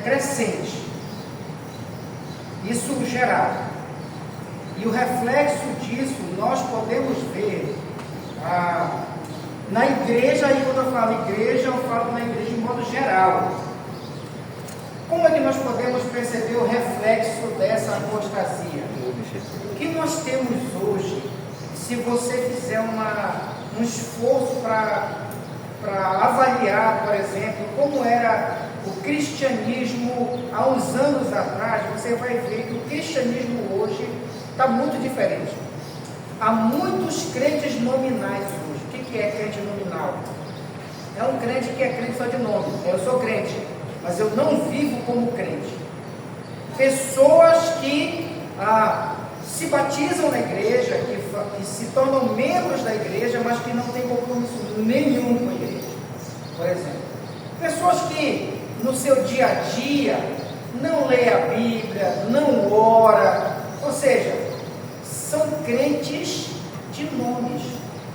crescente. Isso geral. E o reflexo disso nós podemos ver na igreja, e quando eu falo igreja, eu falo na igreja de modo geral. Como é que nós podemos perceber o reflexo dessa apostasia? O que nós temos hoje, se você fizer um esforço para avaliar, por exemplo, como era o cristianismo há uns anos atrás, você vai ver que o cristianismo hoje está muito diferente. Há muitos crentes nominais hoje. O que é crente nominal? É um crente que é crente só de nome. Eu sou crente, mas eu não vivo como crente. Pessoas que se batizam na igreja, que se tornam membros da igreja, mas que não têm compromisso nenhum com a igreja. Por exemplo, pessoas que no seu dia a dia não lê a Bíblia, não ora, ou seja, são crentes de nomes.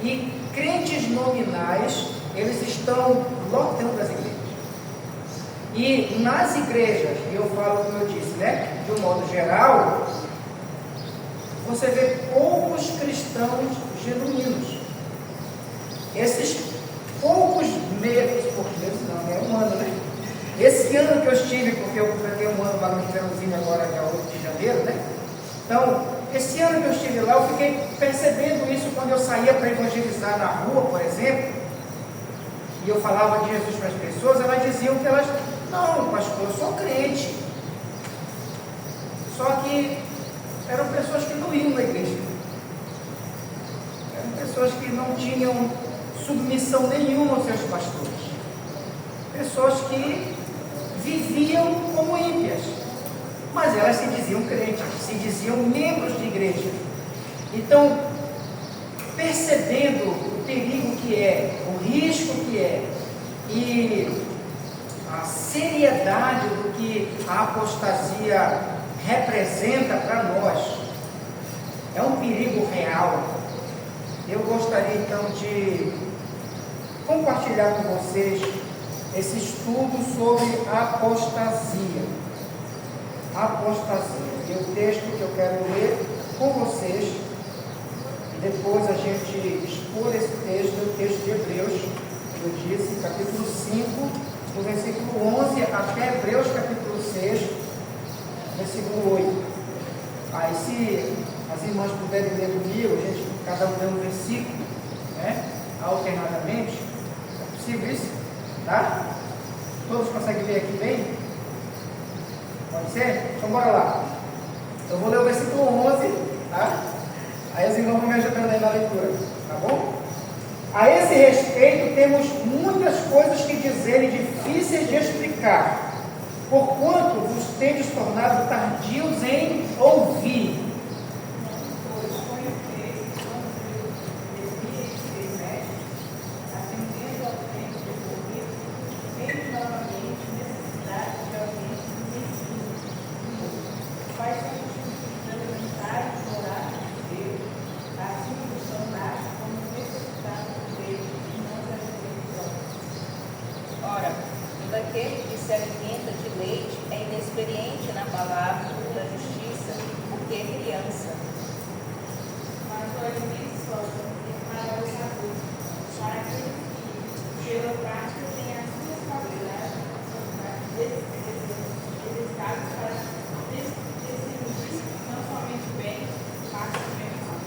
E crentes nominais, eles estão lotando as igrejas. E nas igrejas, eu falo como eu disse, né, de um modo geral, você vê poucos cristãos genuínos. Esses poucos meses, não, é um ano, né? Esse ano que eu estive, porque eu completei um ano lá no Verãozinho agora, dia 8 de janeiro, né? Então, esse ano que eu estive lá, eu fiquei percebendo isso quando eu saía para evangelizar na rua, por exemplo, e eu falava de Jesus para as pessoas, elas diziam que elas, não, pastor, eu sou crente. Só que eram pessoas que não iam na igreja. Eram pessoas que não tinham submissão nenhuma aos seus pastores. Pessoas que viviam como ímpias. Mas elas se diziam crentes, se diziam membros de igreja. Então, percebendo o perigo que é, o risco que é, e a seriedade do que a apostasia representa para nós, é um perigo real. Eu gostaria então de compartilhar com vocês esse estudo sobre apostasia. Apostasia. E o texto que eu quero ler com vocês, depois a gente expor esse texto, o texto de Hebreus, eu disse, capítulo 5, do versículo 11 até Hebreus, capítulo 6, versículo 8. Aí, se as irmãs puderem ler comigo, a gente, cada um lê um versículo, né, alternadamente, é possível isso? Tá? Todos conseguem ler aqui bem? Pode ser? Então bora lá. Eu vou ler o versículo 11, tá? Aí as irmãs vão me ajudando aí na leitura, tá bom? A esse respeito temos muitas coisas que dizer e difíceis de explicar, porquanto vos tendes tornado tardios em ouvir. Aquele que se alimenta de leite é inexperiente na palavra da justiça, porque é criança. Mas o alimento sólido é para os adultos, para aqueles que, pela prática, têm as suas qualidades dedicadas para decidir não somente bem, mas também mal.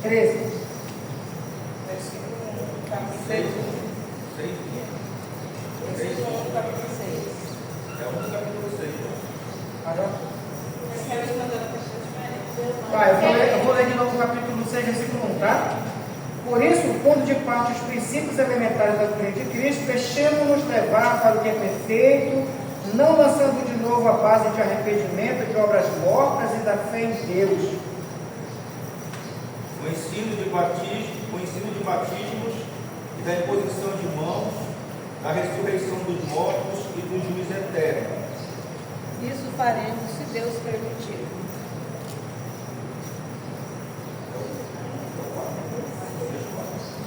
13. Eu vou ler de novo o capítulo 6, versículo 1, tá? Por isso, pondo de parte os princípios elementares da doutrina de Cristo, deixemos-nos levar para o que é perfeito, não lançando de novo a base de arrependimento, de obras mortas e da fé em Deus. O ensino de batismos e da imposição de mãos, da ressurreição dos mortos e do juízo eterno. Isso faremos, se Deus permitir.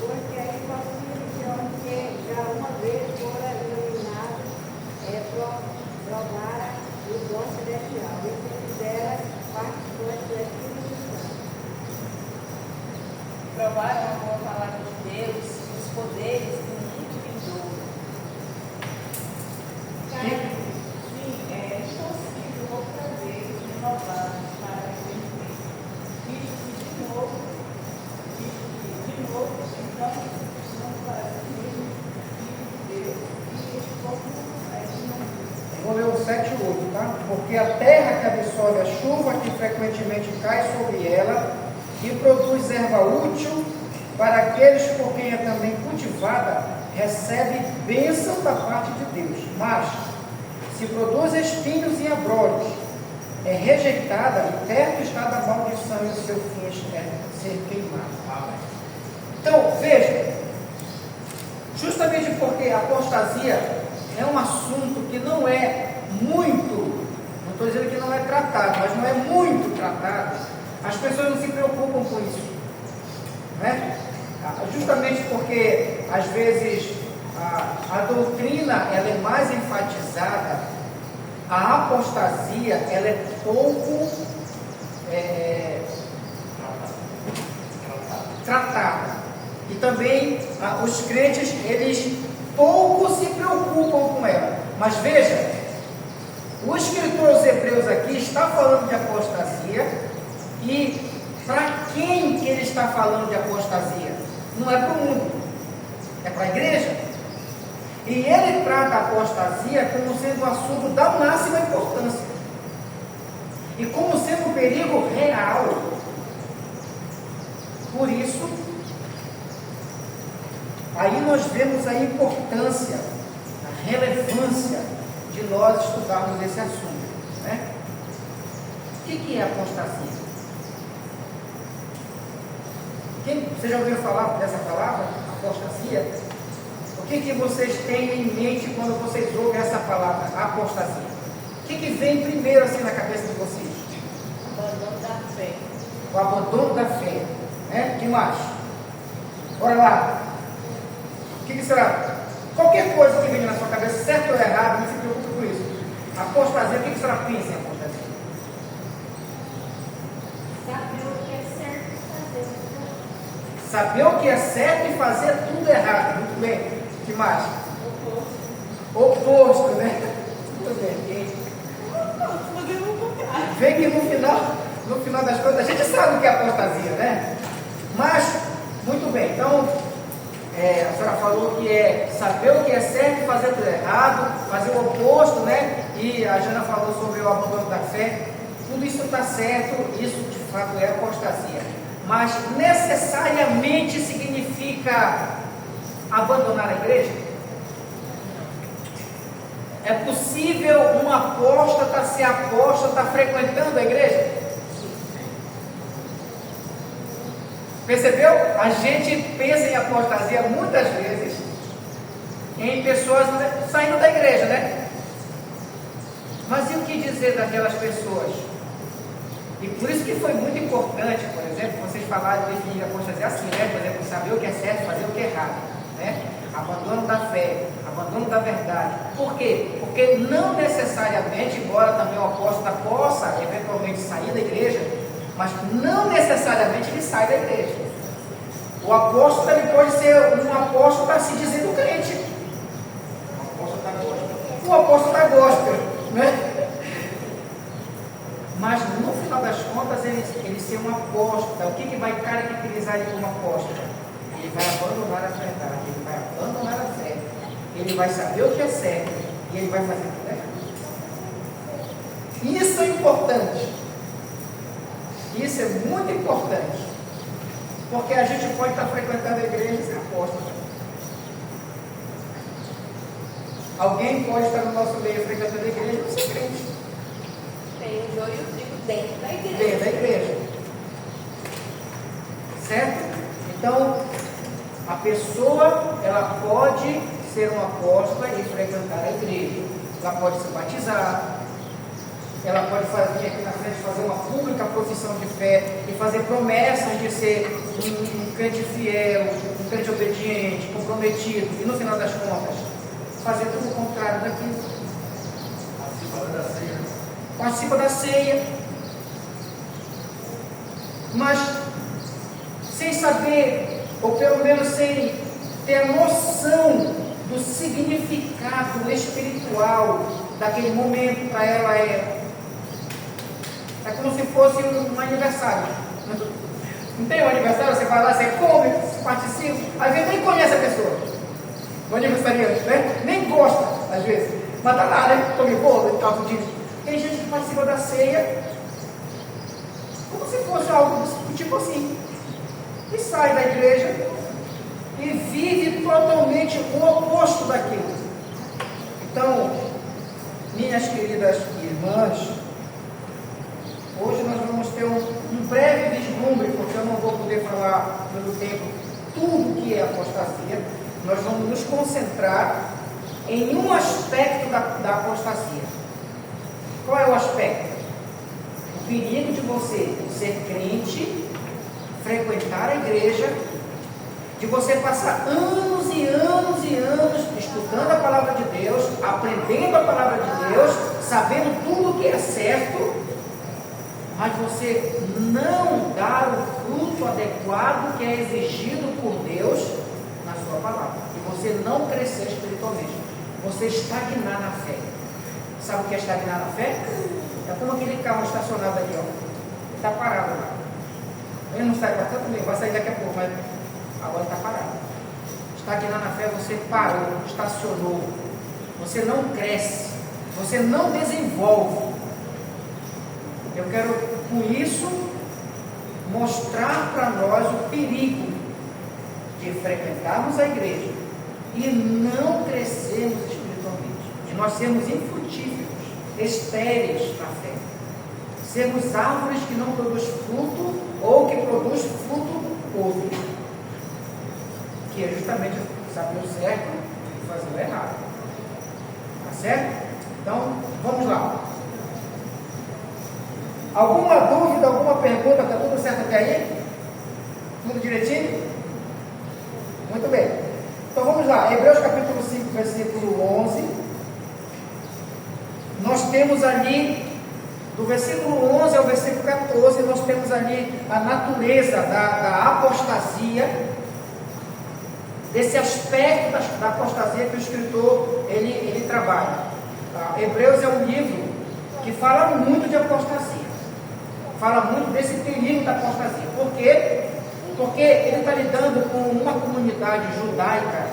Porque aí posso dizer que já 7 e 8, tá? Porque a terra que absorve a chuva que frequentemente cai sobre ela e produz erva útil para aqueles por quem é também cultivada, recebe bênção da parte de Deus. Mas, se produz espinhos e abrolhos, é rejeitada e perto está da maldição e o seu fim é ser queimado. Então, veja, justamente porque a apostasia é um assunto que não é muito, não estou dizendo que não é tratado, mas não é muito tratado, as pessoas não se preocupam com isso, né? Justamente porque, às vezes, a doutrina ela é mais enfatizada, a apostasia ela é pouco tratada. E também os crentes, eles pouco se preocupam com ela. Mas veja, o escritor aos Hebreus aqui está falando de apostasia, e para quem que ele está falando de apostasia? Não é para o mundo, é para a igreja. E ele trata a apostasia como sendo um assunto da máxima importância e como sendo um perigo real. Por isso, aí nós vemos a importância, a relevância de nós estudarmos esse assunto, né? O que é apostasia? Vocês já ouviram falar dessa palavra, apostasia? O que vocês têm em mente quando vocês ouvem essa palavra, apostasia? O que vem primeiro assim na cabeça de vocês? Abandono da fé. O abandono da fé, né? O que mais? Bora lá. O que será? Qualquer coisa que venha na sua cabeça, certo ou errado, não se preocupe com isso. Apostasia, o que a senhora pensa em apostasia? Saber o que é certo e fazer tudo errado. Muito bem. O que mais? Oposto, né? Muito bem. Vem que no final das contas, a gente sabe o que é apostasia, né? Mas, muito bem. Então, a senhora falou que é saber o que é certo e fazer tudo errado, fazer o oposto, né? E a Jana falou sobre o abandono da fé. Tudo isso está certo, isso de fato é apostasia. Mas necessariamente significa abandonar a igreja? É possível um apóstata ser apóstata frequentando a igreja? Percebeu? A gente pensa em apostasia muitas vezes em pessoas saindo da igreja, né? Mas e o que dizer daquelas pessoas? E por isso que foi muito importante, por exemplo, vocês falaram de definir a apostasia assim, né? Por exemplo, saber o que é certo, fazer o que é errado, né? Abandono da fé, abandono da verdade. Por quê? Porque não necessariamente, embora também o apóstolo possa eventualmente sair da igreja, mas não necessariamente ele sai da igreja. O apóstolo ele pode ser um apóstolo para se dizendo crente. O apóstolo está gospel, né? Mas no final das contas ele ser um apóstolo. O que vai caracterizar ele como apóstolo? Ele vai abandonar a verdade, ele vai abandonar a fé, ele vai saber o que é certo e ele vai fazer tudo errado. Isso é importante. Isso é muito importante. Porque a gente pode estar frequentando a igreja e ser apóstolo. Alguém pode estar no nosso meio frequentando a igreja e não ser crente. Tem o joio e o trigo dentro da igreja. Dentro da igreja. Certo? Então, a pessoa, ela pode ser uma apóstola e frequentar a igreja. Ela pode se batizar. Ela pode vir aqui na frente fazer uma pública profissão de fé e fazer promessas de ser um crente fiel, um crente obediente, comprometido. E no final das contas, fazer tudo o contrário daquilo. Participa da ceia. Mas sem saber, ou pelo menos sem ter a noção do significado espiritual daquele momento, para ela é como se fosse um aniversário. Não tem um aniversário, você vai lá, você come, você participa, às vezes nem conhece a pessoa, o aniversariante, né? Nem gosta, às vezes. Mas tá lá, né? Come bolo e tal, tudo isso. Tem gente que participa da ceia como se fosse algo do tipo assim. E sai da igreja e vive totalmente o oposto daquilo. Então, minhas queridas irmãs, hoje nós vamos ter um breve vislumbre, porque eu não vou poder falar pelo tempo tudo que é apostasia. Nós vamos nos concentrar em um aspecto da apostasia. Qual é o aspecto? O perigo de você ser crente, frequentar a igreja, de você passar anos e anos e anos estudando a palavra de Deus, aprendendo a palavra de Deus, sabendo tudo o que é certo, mas você não dar o fruto adequado que é exigido por Deus na sua palavra, e você não crescer espiritualmente, você estagnar na fé. Sabe o que é estagnar na fé? É como aquele carro estacionado ali, ó. Ele está parado lá. Ele não sai para tanto mesmo, vai sair daqui a pouco, mas agora está parado. Estagnar na fé, você parou, estacionou, você não cresce, você não desenvolve. Eu quero, com isso, mostrar para nós o perigo de frequentarmos a igreja e não crescermos espiritualmente, de nós sermos infrutíferos, estéreis na fé, sermos árvores que não produzem fruto ou que produz fruto podre, que é justamente saber o certo e fazer o errado. Tá certo? Então, vamos lá. Alguma dúvida, alguma pergunta? Está tudo certo até aí? Tudo direitinho? Muito bem. Então vamos lá. Hebreus capítulo 5, versículo 11. Nós temos ali, do versículo 11 ao versículo 14, nós temos ali a natureza da apostasia, desse aspecto da apostasia que o escritor ele trabalha. Tá? Hebreus é um livro que fala muito de apostasia, fala muito desse perigo da apostasia. Por quê? Porque ele está lidando com uma comunidade judaica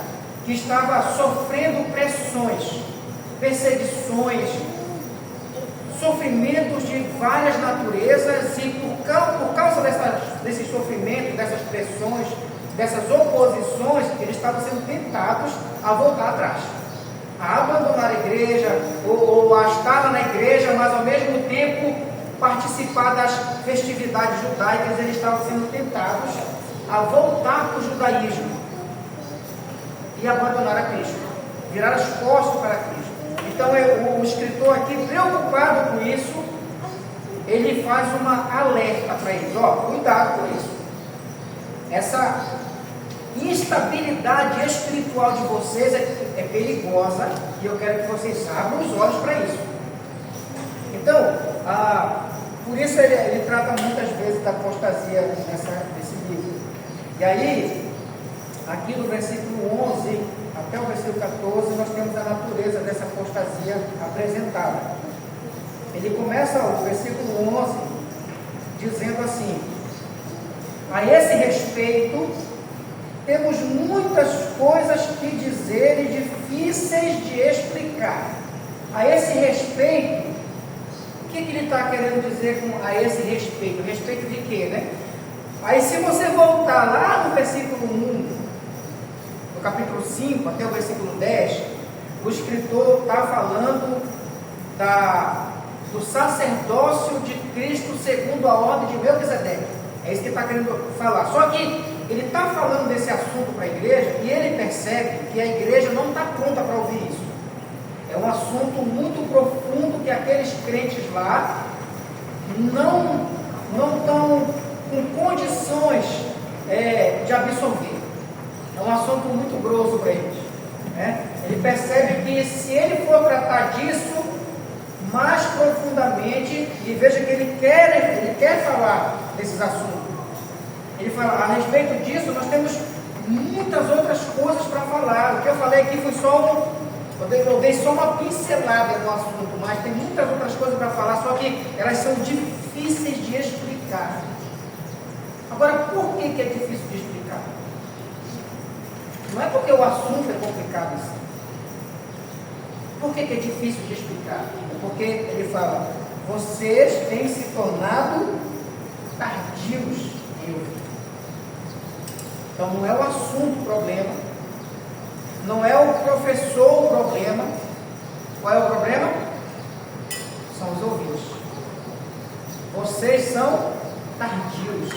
que estava sofrendo pressões, perseguições, sofrimentos de várias naturezas, e por causa desses sofrimentos, dessas pressões, dessas oposições, eles estavam sendo tentados a voltar atrás, a abandonar a igreja, ou a estar na igreja, mas ao mesmo tempo participar das festividades judaicas. Eles estavam sendo tentados a voltar para o judaísmo e abandonar a Cristo, virar as costas para Cristo. Então o escritor aqui, preocupado com isso, ele faz uma alerta para eles: cuidado com isso. Essa instabilidade espiritual de vocês é perigosa, e eu quero que vocês abram os olhos para isso. Então, por isso ele trata muitas vezes da apostasia nesse livro. E aí, aqui no versículo 11 até o versículo 14, nós temos a natureza dessa apostasia apresentada. Ele começa o versículo 11 dizendo assim: a esse respeito, temos muitas coisas que dizer e difíceis de explicar. A esse respeito, o que ele está querendo dizer com a esse respeito? Respeito de quê, né? Aí, se você voltar lá no versículo 1, no capítulo 5 até o versículo 10, o escritor está falando do sacerdócio de Cristo segundo a ordem de Melquisedeque. É isso que ele está querendo falar. Só que ele está falando desse assunto para a igreja, e ele percebe que a igreja não está pronta para ouvir isso. É um assunto muito profundo que aqueles crentes lá não estão com condições de absorver. É um assunto muito grosso para eles, né? Ele percebe que se ele for tratar disso mais profundamente, e veja que ele quer falar desses assuntos, ele fala: a respeito disso nós temos muitas outras coisas para falar. O que eu falei aqui foi eu dei só uma pincelada no assunto, mas tem muitas outras coisas para falar, só que elas são difíceis de explicar. Agora, por que é difícil de explicar? Não é porque o assunto é complicado assim. Por que é difícil de explicar? Porque ele fala, vocês têm se tornado tardios em ouvir. Então não é o assunto o problema, não é o professor o problema. Qual é o problema? São os ouvidos. Vocês são tardios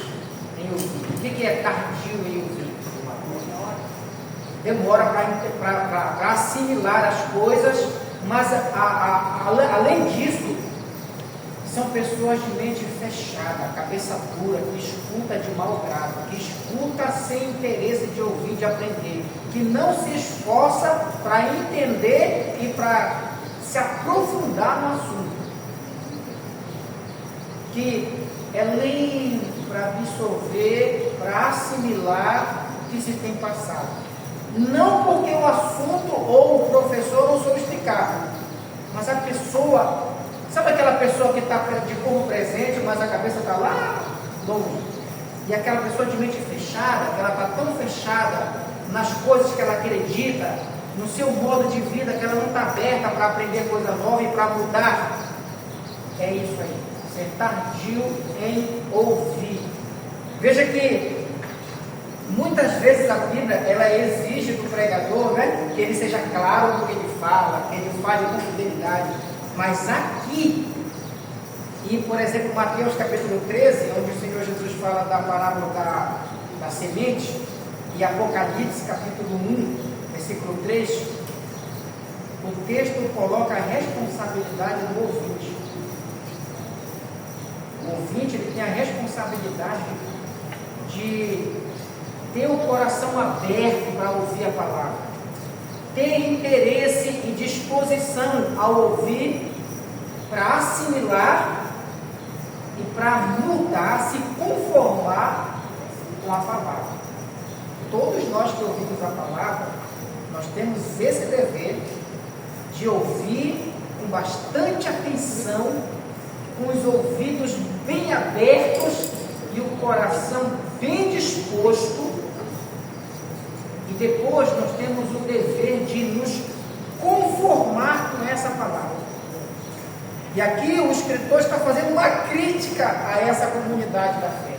em ouvir. O que é tardio em ouvir? Demora para assimilar as coisas, mas além disso, são pessoas de mente fechada, cabeça dura, que escuta de mau grado, que escuta sem interesse de ouvir, de aprender, que não se esforça para entender e para se aprofundar no assunto, que é lento para absorver, para assimilar o que se tem passado. Não porque o assunto ou o professor não soube explicar, mas a pessoa, sabe aquela pessoa que está de corpo presente, mas a cabeça está lá longe? E aquela pessoa de mente fechada, que ela está tão fechada nas coisas que ela acredita, no seu modo de vida, que ela não está aberta para aprender coisa nova e para mudar. É isso aí, ser tardio em ouvir. Veja que muitas vezes a Bíblia, ela exige do pregador, né, que ele seja claro no que ele fala, que ele fale com fidelidade. Mas aqui, e por exemplo, Mateus capítulo 13, onde o Senhor Jesus fala da parábola da semente, e Apocalipse capítulo 1, versículo 3, o texto coloca a responsabilidade do ouvinte. O ouvinte, ele tem a responsabilidade de ter o coração aberto para ouvir a palavra, ter interesse e disposição ao ouvir, para assimilar e para mudar, se conformar com a palavra. Todos nós que ouvimos a palavra, nós temos esse dever de ouvir com bastante atenção, com os ouvidos bem abertos e o coração bem disposto. E depois nós temos o dever de nos conformar com essa palavra. E aqui o escritor está fazendo uma crítica a essa comunidade da fé.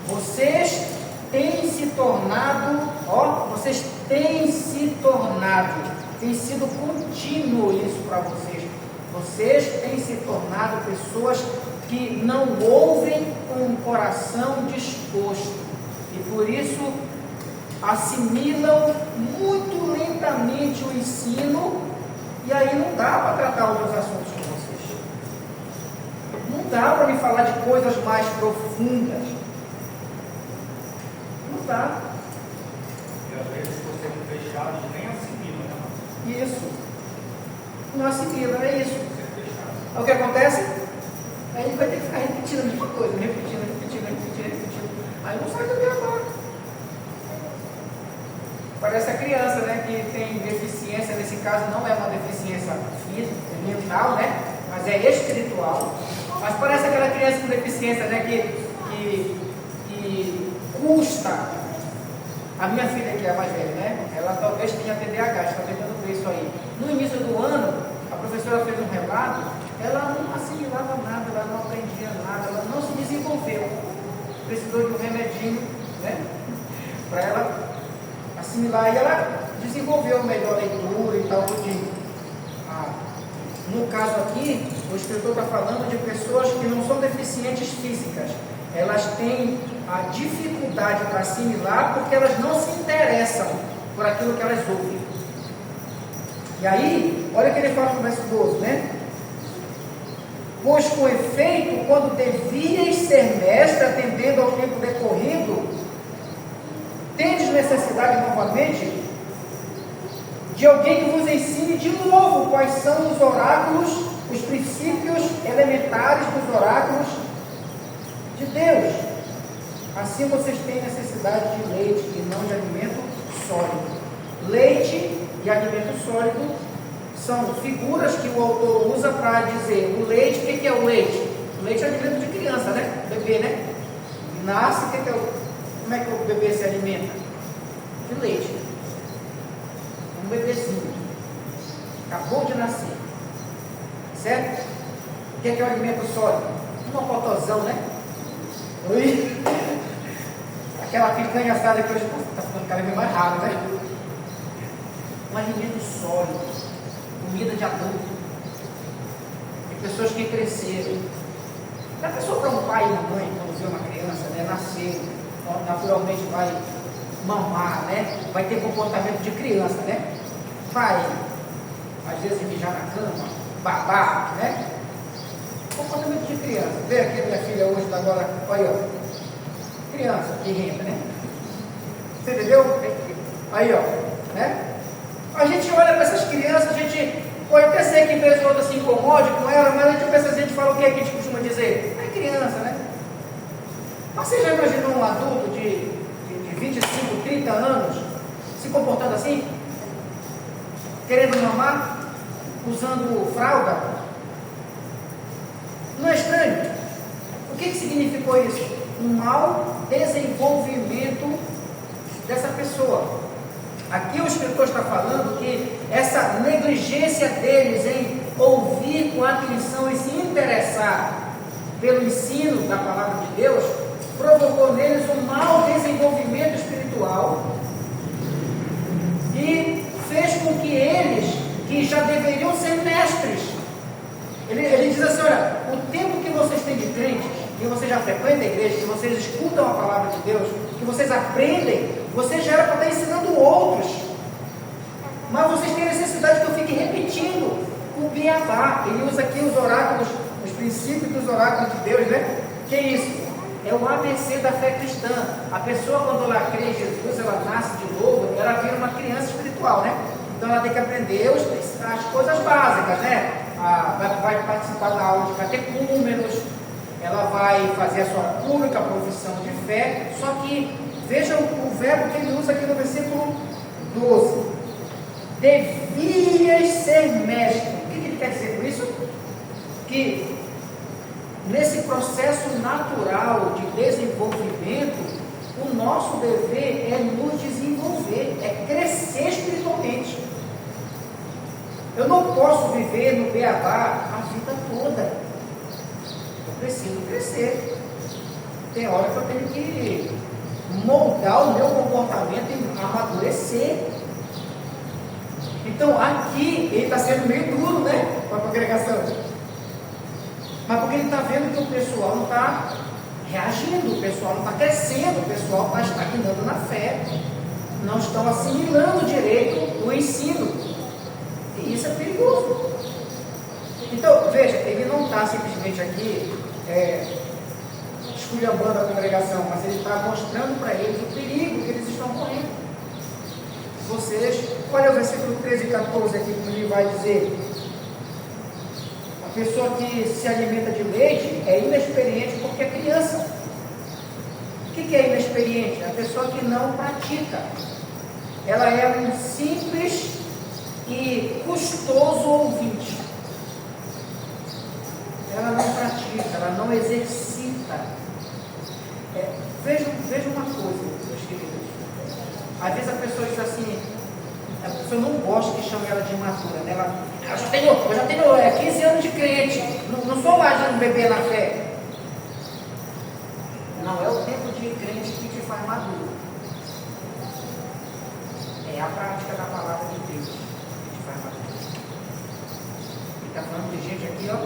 Vocês têm se tornado, tem sido contínuo isso para vocês. Vocês têm se tornado pessoas que não ouvem com o coração disposto. E por isso assimilam muito lentamente o ensino, e aí não dá para tratar outros assuntos com vocês. Não dá para me falar de coisas mais profundas. Não dá. E às vezes você é fechado e nem assimila, né? Isso. Não assimila, é isso. Você é fechado. É o que acontece? Aí ele vai ter que ficar repetindo a mesma coisa, repetindo. Aí não sai do meu agora. Parece a criança, né, que tem deficiência, nesse caso não é uma deficiência física, é mental, né, mas é espiritual. Mas parece aquela criança com deficiência, né, que custa. A minha filha, que é a mais velha, né, ela talvez tenha TDAH, está tentando ver isso aí. No início do ano, a professora fez um relato, ela não assimilava nada, ela não aprendia nada, ela não se desenvolveu. Precisou de um remedinho, né, para ela assimilar, e ela desenvolveu melhor a leitura e tal, tudinho. No caso aqui, o escritor está falando de pessoas que não são deficientes físicas, elas têm a dificuldade para assimilar porque elas não se interessam por aquilo que elas ouvem. E aí, olha o que ele fala no verso 12, né? Pois com efeito, quando devias ser mestre, atendendo ao tempo decorrido, tendes necessidade novamente de alguém que vos ensine de novo quais são os oráculos, os princípios elementares dos oráculos de Deus. Assim vocês têm necessidade de leite e não de alimento sólido. Leite e alimento sólido são figuras que o autor usa para dizer o leite. O que é o leite? O leite é alimento de criança, né? Bebê, né? Nasce, como é que o bebê se alimenta? De leite. Um bebezinho. acabou de nascer, certo? O que é o alimento sólido? Um mocotozão, né? Oi? Aquela picanha assada que hoje está ficando cada vez mais raro, né? Um alimento sólido, comida de adulto, de pessoas que cresceram. A pessoa para um pai e uma mãe, quando vê uma criança, né, nasceu, naturalmente vai mamar, né? Vai ter comportamento de criança, né? Vai, às vezes, mijar na cama, babar, né? Comportamento de criança. Vê aqui minha filha hoje, tá agora, olha, ó. Criança que renda, né? Você entendeu? Aí, ó, né? A gente olha para essas crianças, a gente pode até ser que vez ou outra se incomode com ela, mas a gente pensa, a gente fala o que é que a gente costuma dizer? É criança, né? Mas você já imaginou um adulto de 25, 30 anos se comportando assim? Querendo mamar? Usando fralda? Não é estranho? O que significou isso? Um mau desenvolvimento dessa pessoa. Aqui o escritor está falando que essa negligência deles em ouvir com atenção e se interessar pelo ensino da palavra de Deus provocou neles um mau desenvolvimento espiritual e fez com que eles, que já deveriam ser mestres, ele diz assim, olha, o tempo que vocês têm de crentes, que vocês já frequentam a igreja, que vocês escutam a palavra de Deus, que vocês aprendem, vocês já eram para estar ensinando outros, mas vocês têm necessidade que eu fique repetindo o beabá. Ele usa aqui os oráculos, os princípios dos oráculos de Deus, né? Que é isso? É o ABC da fé cristã. A pessoa, quando ela crê em Jesus, ela nasce de novo, ela vira uma criança espiritual, né? Então ela tem que aprender as coisas básicas, né? Vai participar da aula de catecúmenos, ela vai fazer a sua pública profissão de fé, só que veja o verbo que ele usa aqui no versículo 12. Devias ser mestre. O que ele quer dizer por isso? Que nesse processo natural de desenvolvimento, o nosso dever é nos desenvolver, é crescer espiritualmente. Eu não posso viver no beabá a vida toda. Eu preciso crescer. Tem hora que eu tenho que moldar o meu comportamento e amadurecer. Então aqui ele está sendo meio duro, né? Com a congregação. Mas porque ele está vendo que o pessoal não está reagindo, o pessoal não está crescendo, o pessoal está estagnando na fé, não estão assimilando direito o ensino. E isso é perigoso. Então, veja, ele não está simplesmente aqui esculhambando a congregação, mas ele está mostrando para eles o perigo que eles estão correndo. Vocês, olha o versículo 13 e 14 aqui, que ele vai dizer: a pessoa que se alimenta de leite é inexperiente porque é criança. O que é inexperiente? A pessoa que não pratica. Ela é um simples e custoso ouvinte. Ela não pratica, ela não exercita. Veja uma coisa, meus queridos. Às vezes a pessoa diz assim, a pessoa não gosta que chame ela de imatura, né? Eu já tenho 15 anos de crente, não sou mais um bebê na fé. Não é o tempo de crente que te faz maduro. É a prática da palavra de Deus que te faz maduro. Ele está falando de gente aqui, ó,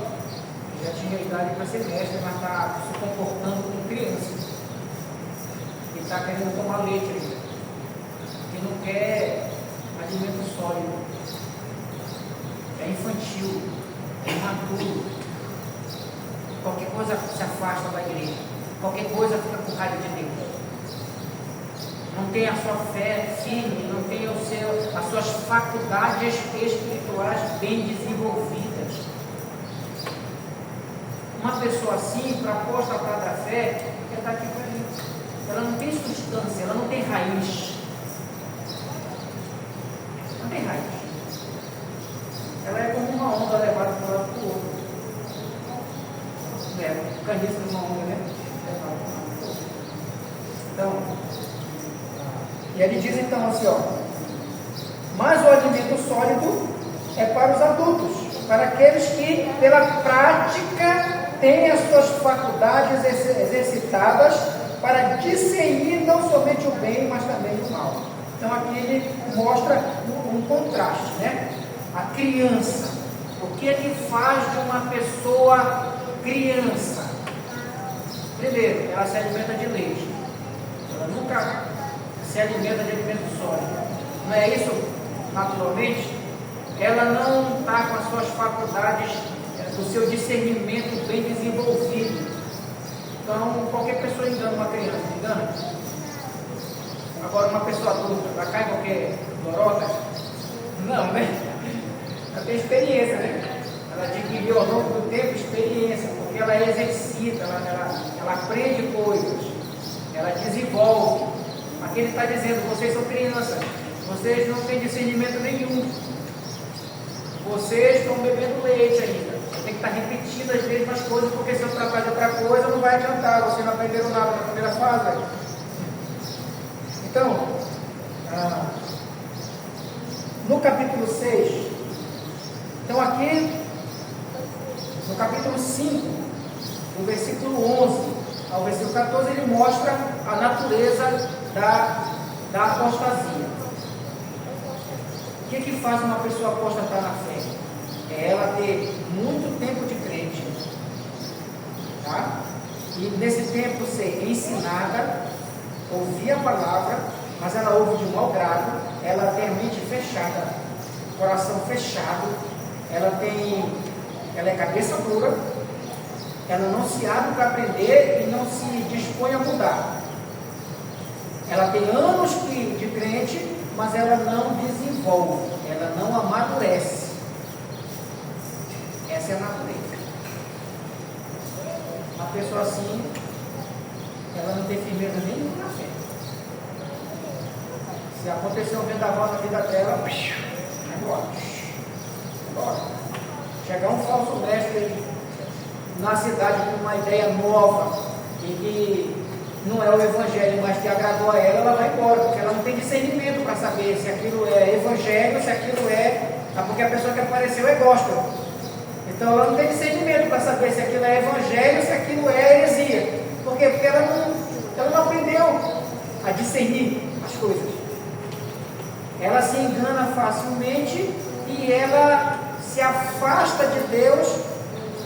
que já tinha idade para ser mestre, mas está se comportando como criança. E está querendo tomar leite ainda. Que não quer alimento sólido. É infantil, é imaturo. Qualquer coisa se afasta da igreja. Qualquer coisa fica com raiva de Deus. Não tem a sua fé firme, não tem as suas faculdades espirituais bem desenvolvidas. Uma pessoa assim, para apostatar da fé, quer estar aqui para mim. Ela não tem substância, ela não tem raiz. Não tem raiz. Ela é como uma onda levada de um lado para o outro. O caniço de uma onda, né? Levada de um lado para o outro. Então, e ele diz então assim, ó: mas o alimento sólido é para os aqueles que, pela prática, têm as suas faculdades exercitadas para discernir não somente o bem, mas também o mal. Então aqui ele mostra um contraste, né? A criança. O que é que faz de uma pessoa criança? Primeiro, ela se alimenta de leite. Ela nunca se alimenta de alimento sólido. Não é isso? Naturalmente, ela não está com as suas faculdades, o seu discernimento bem desenvolvido. Então, qualquer pessoa engana uma criança, engana. Agora, uma pessoa adulta, ela cai em qualquer lorota? Não, né? Ela tem experiência, né? Ela adquiriu ao longo do tempo experiência, porque ela exercita, ela aprende coisas, ela desenvolve. Aqui ele está dizendo, vocês são crianças, vocês não têm discernimento nenhum. Vocês estão bebendo leite ainda. Tem que estar repetindo as mesmas coisas, porque se eu trabalho outra coisa, não vai adiantar. Vocês não aprenderam nada na primeira fase. Então, no capítulo 6, então aqui, no capítulo 5, do versículo 11 ao versículo 14, ele mostra a natureza da apostasia. O que faz uma pessoa apostatar na fé? É ela ter muito tempo de crente, tá? E nesse tempo ser ensinada, ouvir a palavra, mas ela ouve de mau grado, ela tem a mente fechada, coração fechado, ela é cabeça dura, ela não se abre para aprender e não se dispõe a mudar. Ela tem anos de crente, mas ela não desenvolve, ela não amadurece. Essa é a natureza. Uma pessoa assim, ela não tem firmeza nenhuma na fé. Se acontecer um vendaval na vida dela, vai embora. Chegar um falso mestre na cidade com uma ideia nova e que não é o evangelho, mas que agradou a ela, ela vai embora, porque ela não tem discernimento para saber se aquilo é evangelho, se aquilo é... Porque a pessoa que apareceu é gospel. Então ela não tem discernimento para saber se aquilo é evangelho, se aquilo é heresia. Por quê? Porque ela não aprendeu a discernir as coisas. Ela se engana facilmente e ela se afasta de Deus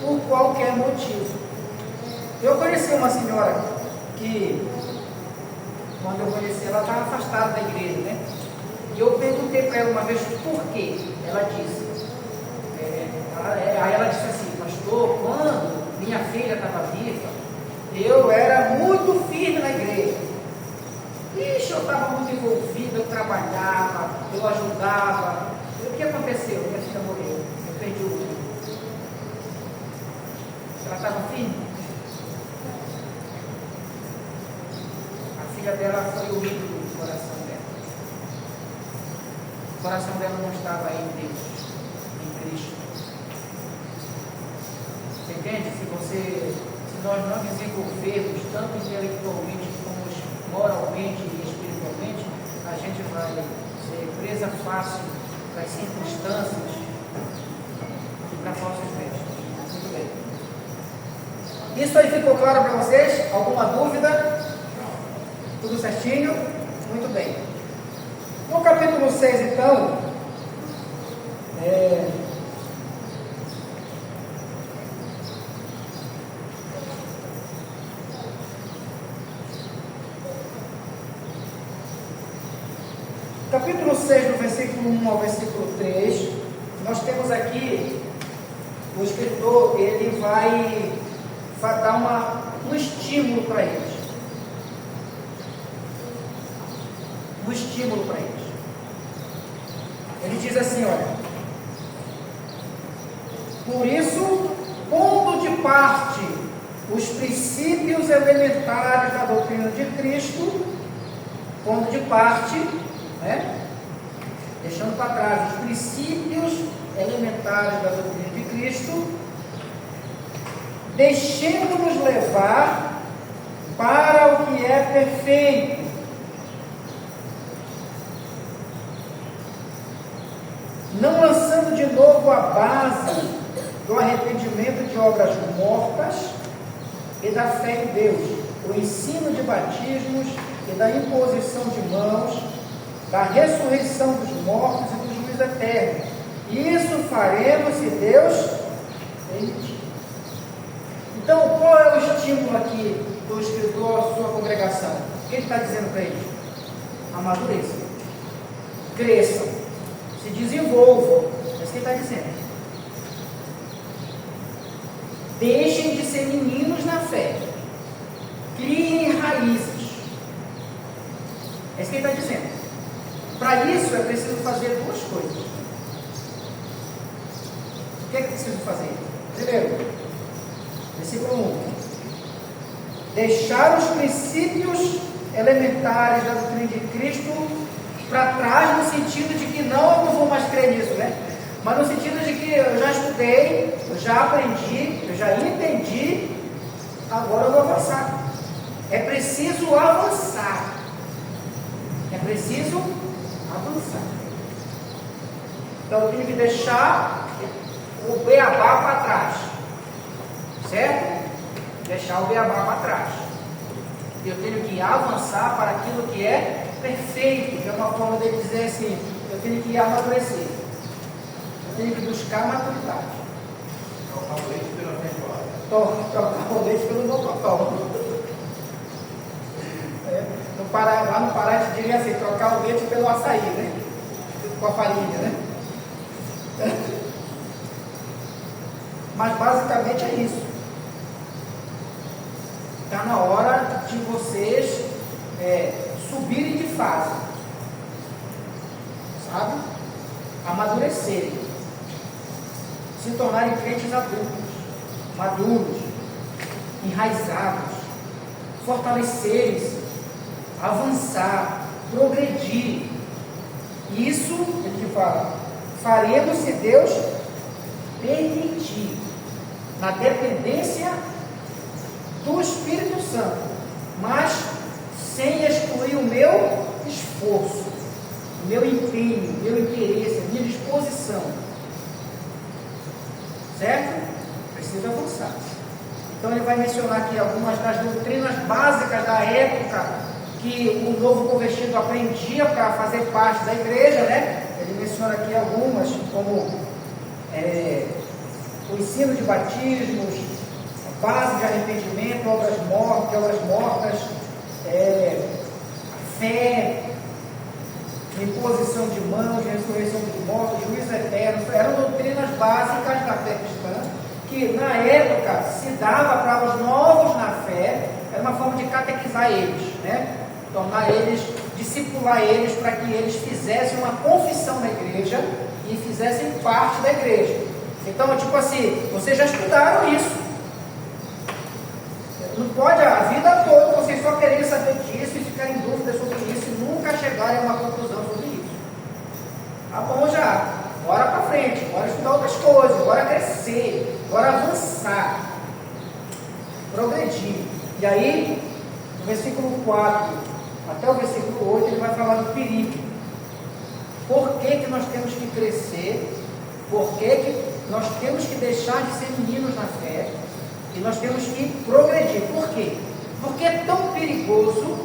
por qualquer motivo. Eu conheci uma senhora que, quando eu conheci, ela estava afastada da igreja, né? E eu perguntei para ela uma vez por quê. Ela disse, aí ela disse assim, pastor, quando minha filha estava viva, eu era muito firme na igreja. Ixi, eu estava muito envolvido, eu trabalhava, eu ajudava. E o que aconteceu? Minha filha morreu, eu perdi o filho. Ela estava firme. A filha dela foi o ídolo do coração dela. O coração dela não estava em Deus, em Cristo. Você entende? Se nós não desenvolvermos tanto intelectualmente como moralmente e espiritualmente, a gente vai ser presa fácil para as circunstâncias e para falsos mestres. Muito bem. Isso aí ficou claro para vocês? Alguma dúvida? Tudo certinho? Muito bem. No capítulo 6, então, capítulo 6, do versículo 1 ao versículo 3, nós temos aqui, o escritor, ele vai dar um estímulo para eles. Um estímulo para eles. Ele diz assim, olha, por isso, pondo de parte os princípios elementares da doutrina de Cristo, pondo de parte, né? Deixando para trás os princípios elementares da doutrina de Cristo, deixemos-nos levar para o que é perfeito, não lançando de novo a base do arrependimento de obras mortas e da fé em Deus, o ensino de batismos e da imposição de mãos, da ressurreição dos mortos e do juízo eterno. Isso faremos se Deus permitir. Então, qual é o estímulo aqui do escritor à sua congregação? O que ele está dizendo para eles? Amadureçam, cresçam, se desenvolvam. É isso que ele está dizendo. Deixem de ser meninos na fé. Criem raízes. É isso que ele está dizendo. Para isso é preciso fazer duas coisas. O que é preciso fazer? Primeiro, versículo 1. Deixar os princípios elementares da doutrina de Cristo para trás, no sentido de que não vou mais crer nisso, né? Mas no sentido de que eu já estudei, eu já aprendi, eu já entendi, agora eu vou avançar. É preciso avançar. É preciso avançar. Então eu tenho que deixar o beabá para trás. Certo? Deixar o beabá para trás. Eu tenho que avançar para aquilo que é perfeito, que é uma forma de dizer assim, eu tenho que amadurecer. Eu tenho que buscar maturidade. Trocar o leite pela feijoada. Trocar o leite pelo mocotó. Lá no Pará a gente diria assim, trocar o leite pelo açaí, né? Com a farinha, né? Mas basicamente é isso. Está na hora de vocês subirem de fase, sabe? Amadurecerem, se tornarem crentes adultos, maduros, enraizados, fortalecerem-se, avançar, progredir. Isso, ele fala, faremos se Deus permitir, na dependência do Espírito Santo, mas sem excluir o meu esforço, o meu empenho, o meu interesse, a minha disposição. Certo? Precisa avançar. Então ele vai mencionar aqui algumas das doutrinas básicas da época que o novo convertido aprendia para fazer parte da igreja, né? Ele menciona aqui algumas, como o ensino de batismos, a base de arrependimento, obras mortas, a fé, imposição de mãos, ressurreição dos mortos, juízo eterno. Eram doutrinas básicas da fé cristã, que na época se dava para os novos na fé, era uma forma de catequizar eles, né? Tornar eles, discipular eles para que eles fizessem uma confissão na igreja e fizessem parte da igreja. Então, tipo assim, vocês já estudaram isso. Não pode a vida toda vocês só querem saber disso e ficar em dúvida sobre isso e nunca chegarem a uma conclusão sobre isso. Tá bom já, bora para frente, bora estudar outras coisas, bora crescer, bora avançar, progredir. E aí, no versículo 4 até o versículo 8, ele vai falar do perigo. Por que nós temos que crescer? Por que nós temos que deixar de ser meninos na fé? E nós temos que progredir. Por quê? Porque é tão perigoso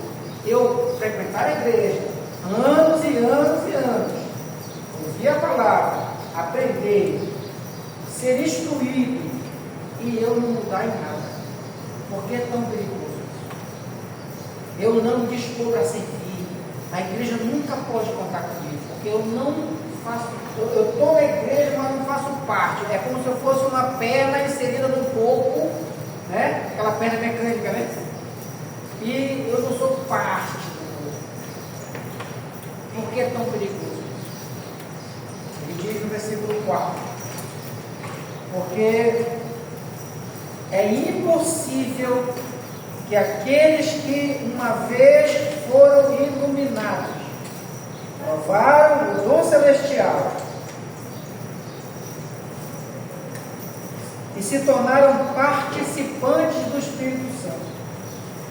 eu frequentar a igreja anos e anos e anos, ouvir a palavra, aprender, ser instruído e eu não mudar em nada. Por que é tão perigoso? Eu não me dispor para servir. A igreja nunca pode contar comigo, porque eu não faço. Eu estou na igreja, mas não faço parte. É como se eu fosse uma perna inserida no corpo, né? Aquela perna mecânica, né? E eu não sou parte do corpo. Por que é tão perigoso? Ele diz no versículo 4: porque é impossível que aqueles que uma vez foram iluminados, provaram o dom celestial e se tornaram participantes do Espírito Santo,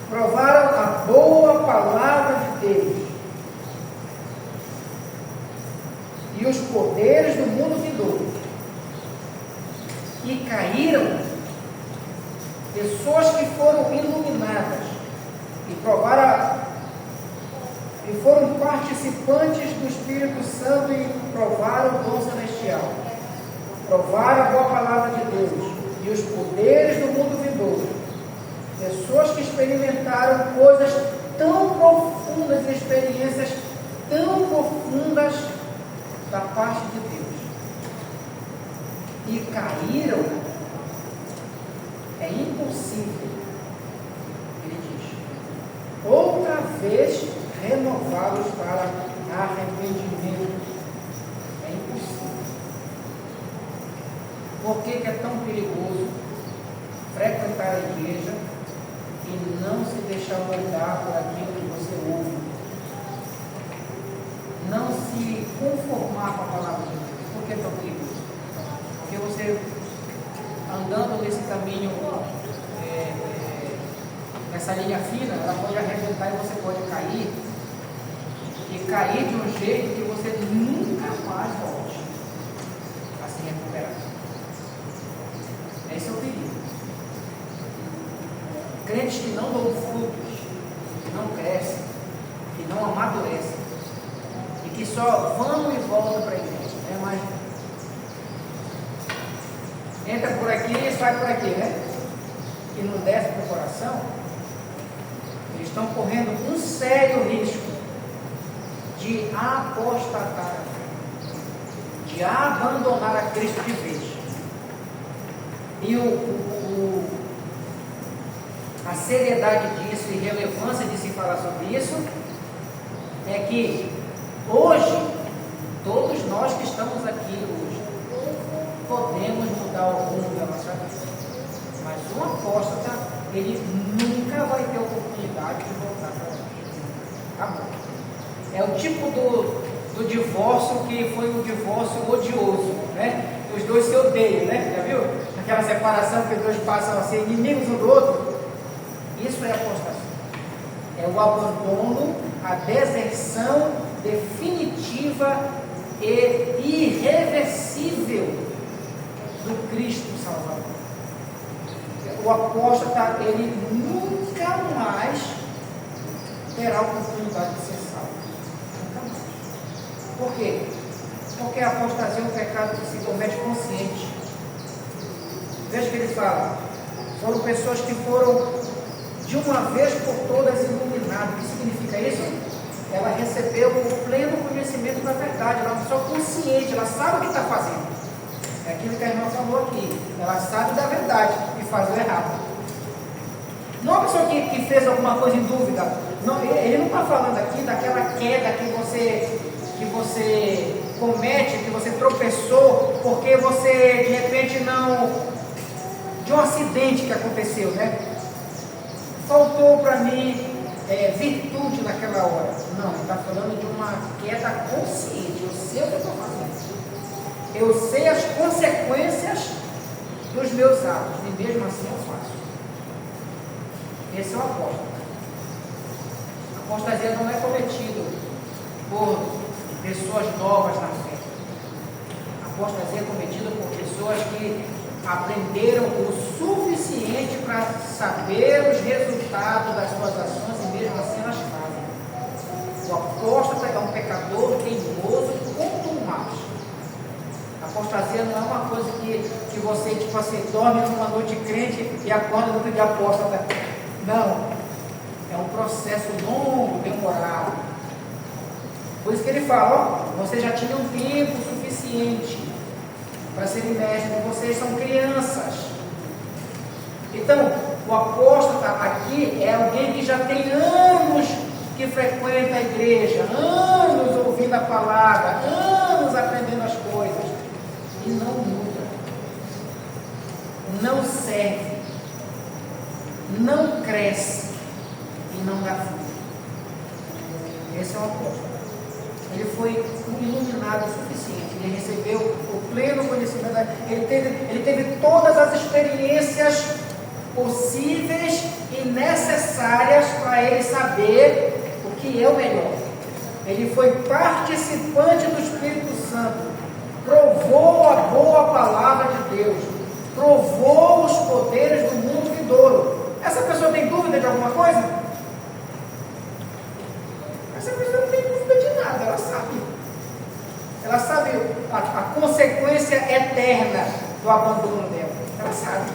provaram a boa palavra de Deus e os poderes do mundo vindouro, e caíram, pessoas que foram iluminadas e foram participantes do Espírito Santo e provaram o dom celestial, provaram a boa palavra de Deus e os poderes do mundo vindouro, pessoas que experimentaram coisas tão profundas, experiências tão profundas da parte de Deus e caíram, é impossível, ele diz, outra vez renová-los para arrependimento. É impossível. Por que é tão perigoso frequentar a igreja e não se deixar moldar por aquilo que você ouve? Não se conformar com a palavra de Deus. Por que é tão perigoso? Porque você, andando nesse caminho, nessa linha fina, ela pode arrebentar e você pode cair. E cair de um jeito que você nunca mais volte a se recuperar. Esse é o perigo. Crentes que não dão frutos, que não crescem, que não amadurecem, e que só vão e voltam para a igreja, né? Mas entra por aqui e sai por aqui, né? E não desce para o coração, eles estão correndo um sério risco de apostatar, de abandonar a Cristo de vez. E a seriedade disso e relevância de se falar sobre isso é que hoje, todos nós que estamos aqui hoje, podemos mudar o rumo da nossa vida. Mas um apóstata, ele nunca vai ter oportunidade de voltar para Deus. Acabou. É o tipo do divórcio que foi um divórcio odioso, né? Os dois se odeiam, né? Já viu? Aquela separação que os dois passam a ser inimigos um do outro. Isso é apostasia. É o abandono, a deserção definitiva e irreversível do Cristo Salvador. O apóstata, ele nunca mais terá a oportunidade de ser salvo. Por quê? Porque a apostasia é um pecado que se comete consciente. Veja que ele fala, foram pessoas que foram de uma vez por todas iluminadas. O que significa isso? Ela recebeu o pleno conhecimento da verdade, ela é uma pessoa consciente, ela sabe o que está fazendo. É aquilo que a irmã falou aqui, ela sabe da verdade e faz o errado. Não é uma pessoa que fez alguma coisa em dúvida. Não, ele não está falando aqui daquela queda que você comete, que você tropeçou, porque você de repente de um acidente que aconteceu, né? Faltou para mim virtude naquela hora. Não, ele está falando de uma queda consciente. Eu sei o que eu estou fazendo. Eu sei as consequências dos meus atos, e mesmo assim eu faço. Esse é o apóstolo. A apostasia não é cometido por pessoas novas na fé. A apostasia é cometida por pessoas que aprenderam o suficiente para saber os resultados das suas ações e mesmo assim elas fazem. O apóstata é um pecador teimoso e contumaz. A apostasia não é uma coisa que você, tipo assim, dorme numa noite crente e acorda no outro dia apóstata. Não. É um processo longo, demorado. Por isso que ele fala, ó, vocês já tinham tempo suficiente para serem mestres, vocês são crianças. Então, o apóstolo aqui é alguém que já tem anos que frequenta a igreja, anos ouvindo a palavra, anos aprendendo as coisas, e não muda, não serve, não cresce e não dá fruto. Esse é o apóstolo. Ele foi iluminado o suficiente, ele recebeu o pleno conhecimento, ele teve todas as experiências possíveis e necessárias para ele saber o que é o melhor. Ele foi participante do Espírito Santo, provou a boa palavra de Deus, provou os poderes do mundo vindouro. Essa pessoa tem dúvida de alguma coisa? Essa pessoa não tem dúvida de nada, ela sabe. Ela sabe a consequência eterna do abandono dela. Ela sabe.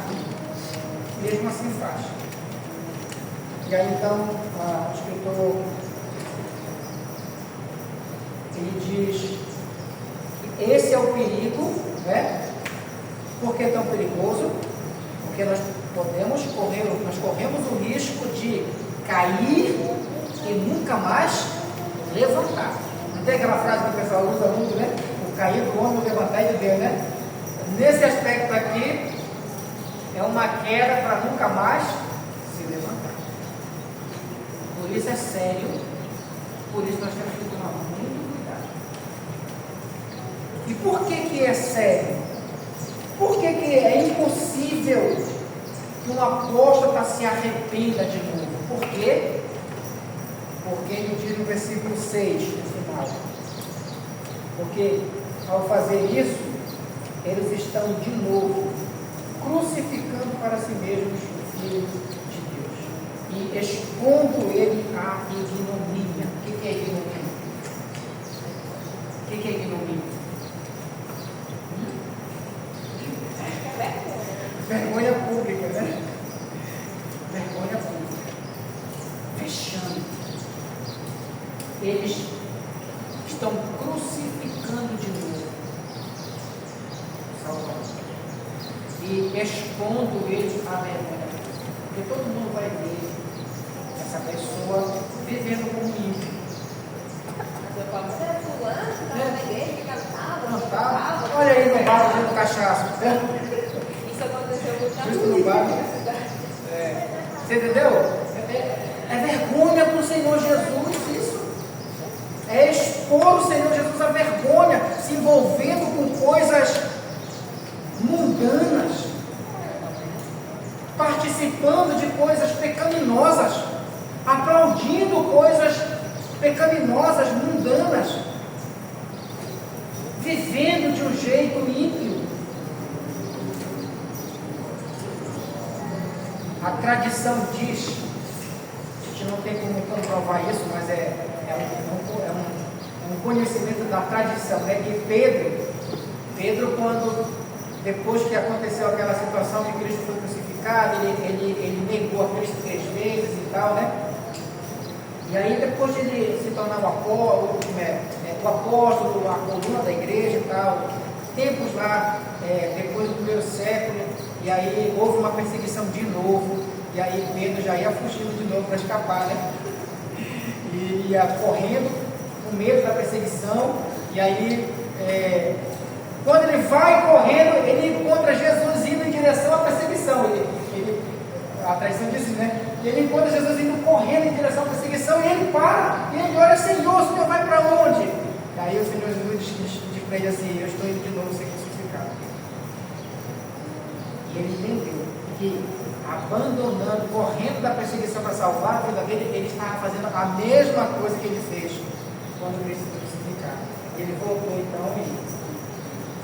Mesmo assim faz. E aí então, o escritor, ele diz que esse é o perigo, né? Por que tão perigoso? Porque nós corremos o risco de cair e nunca mais levantar. Não tem aquela frase que o pessoal usa muito, né? O cair do homem, o levantar é de Deus, né? Nesse aspecto aqui, é uma queda para nunca mais se levantar. Por isso é sério, por isso nós temos que tomar muito cuidado. E por que é sério? Por que é impossível que um apóstata se arrependa de novo? Por quê? Porque ele diz no versículo 6, no final. Porque ao fazer isso, eles estão de novo crucificando para si mesmos o Filho de Deus e expondo ele à ignomínia. O que é ignomínia? O que é ignomínia? Vergonha pública, né? Vergonha pública. Vexame. Eles estão crucificando de novo Salvador e expondo ele à vergonha. Porque todo mundo vai ver essa pessoa vivendo como ímpio. Mas era fulano, que estava na igreja, que cantava, Não que tá? tocava. Olha aí no bar bebendo cachaça. Isso aconteceu muito na Justo no bar. Você entendeu? É vergonha para o Senhor Jesus isso. É expor o Senhor Jesus à vergonha, se envolvendo com coisas mundanas, participando de coisas pecaminosas, aplaudindo coisas pecaminosas, mundanas, vivendo de um jeito ímpio. A tradição diz, a gente não tem como comprovar isso, mas é um conhecimento da tradição, né? Que Pedro, quando, depois que aconteceu aquela situação que Cristo foi crucificado, ele negou a Cristo 3 vezes e tal, né? E aí depois de ele se tornar o apóstolo, a coluna da igreja e tal, tempos lá, depois do primeiro século, e aí houve uma perseguição de novo, e aí Pedro já ia fugindo de novo para escapar, né? E ia correndo, com medo da perseguição, e aí, quando ele vai correndo, ele encontra Jesus indo em direção à perseguição. A tradição diz, né? Ele encontra Jesus indo correndo em direção à perseguição, e ele para, e ele olha: Senhor, o Senhor vai para onde? E aí o Senhor Jesus diz para ele assim: eu estou indo de novo ser crucificado. E ele entendeu que, abandonando, correndo da perseguição para salvar a vida dele, ele estava fazendo a mesma coisa que ele fez quando Cristo foi crucificado. Ele voltou então e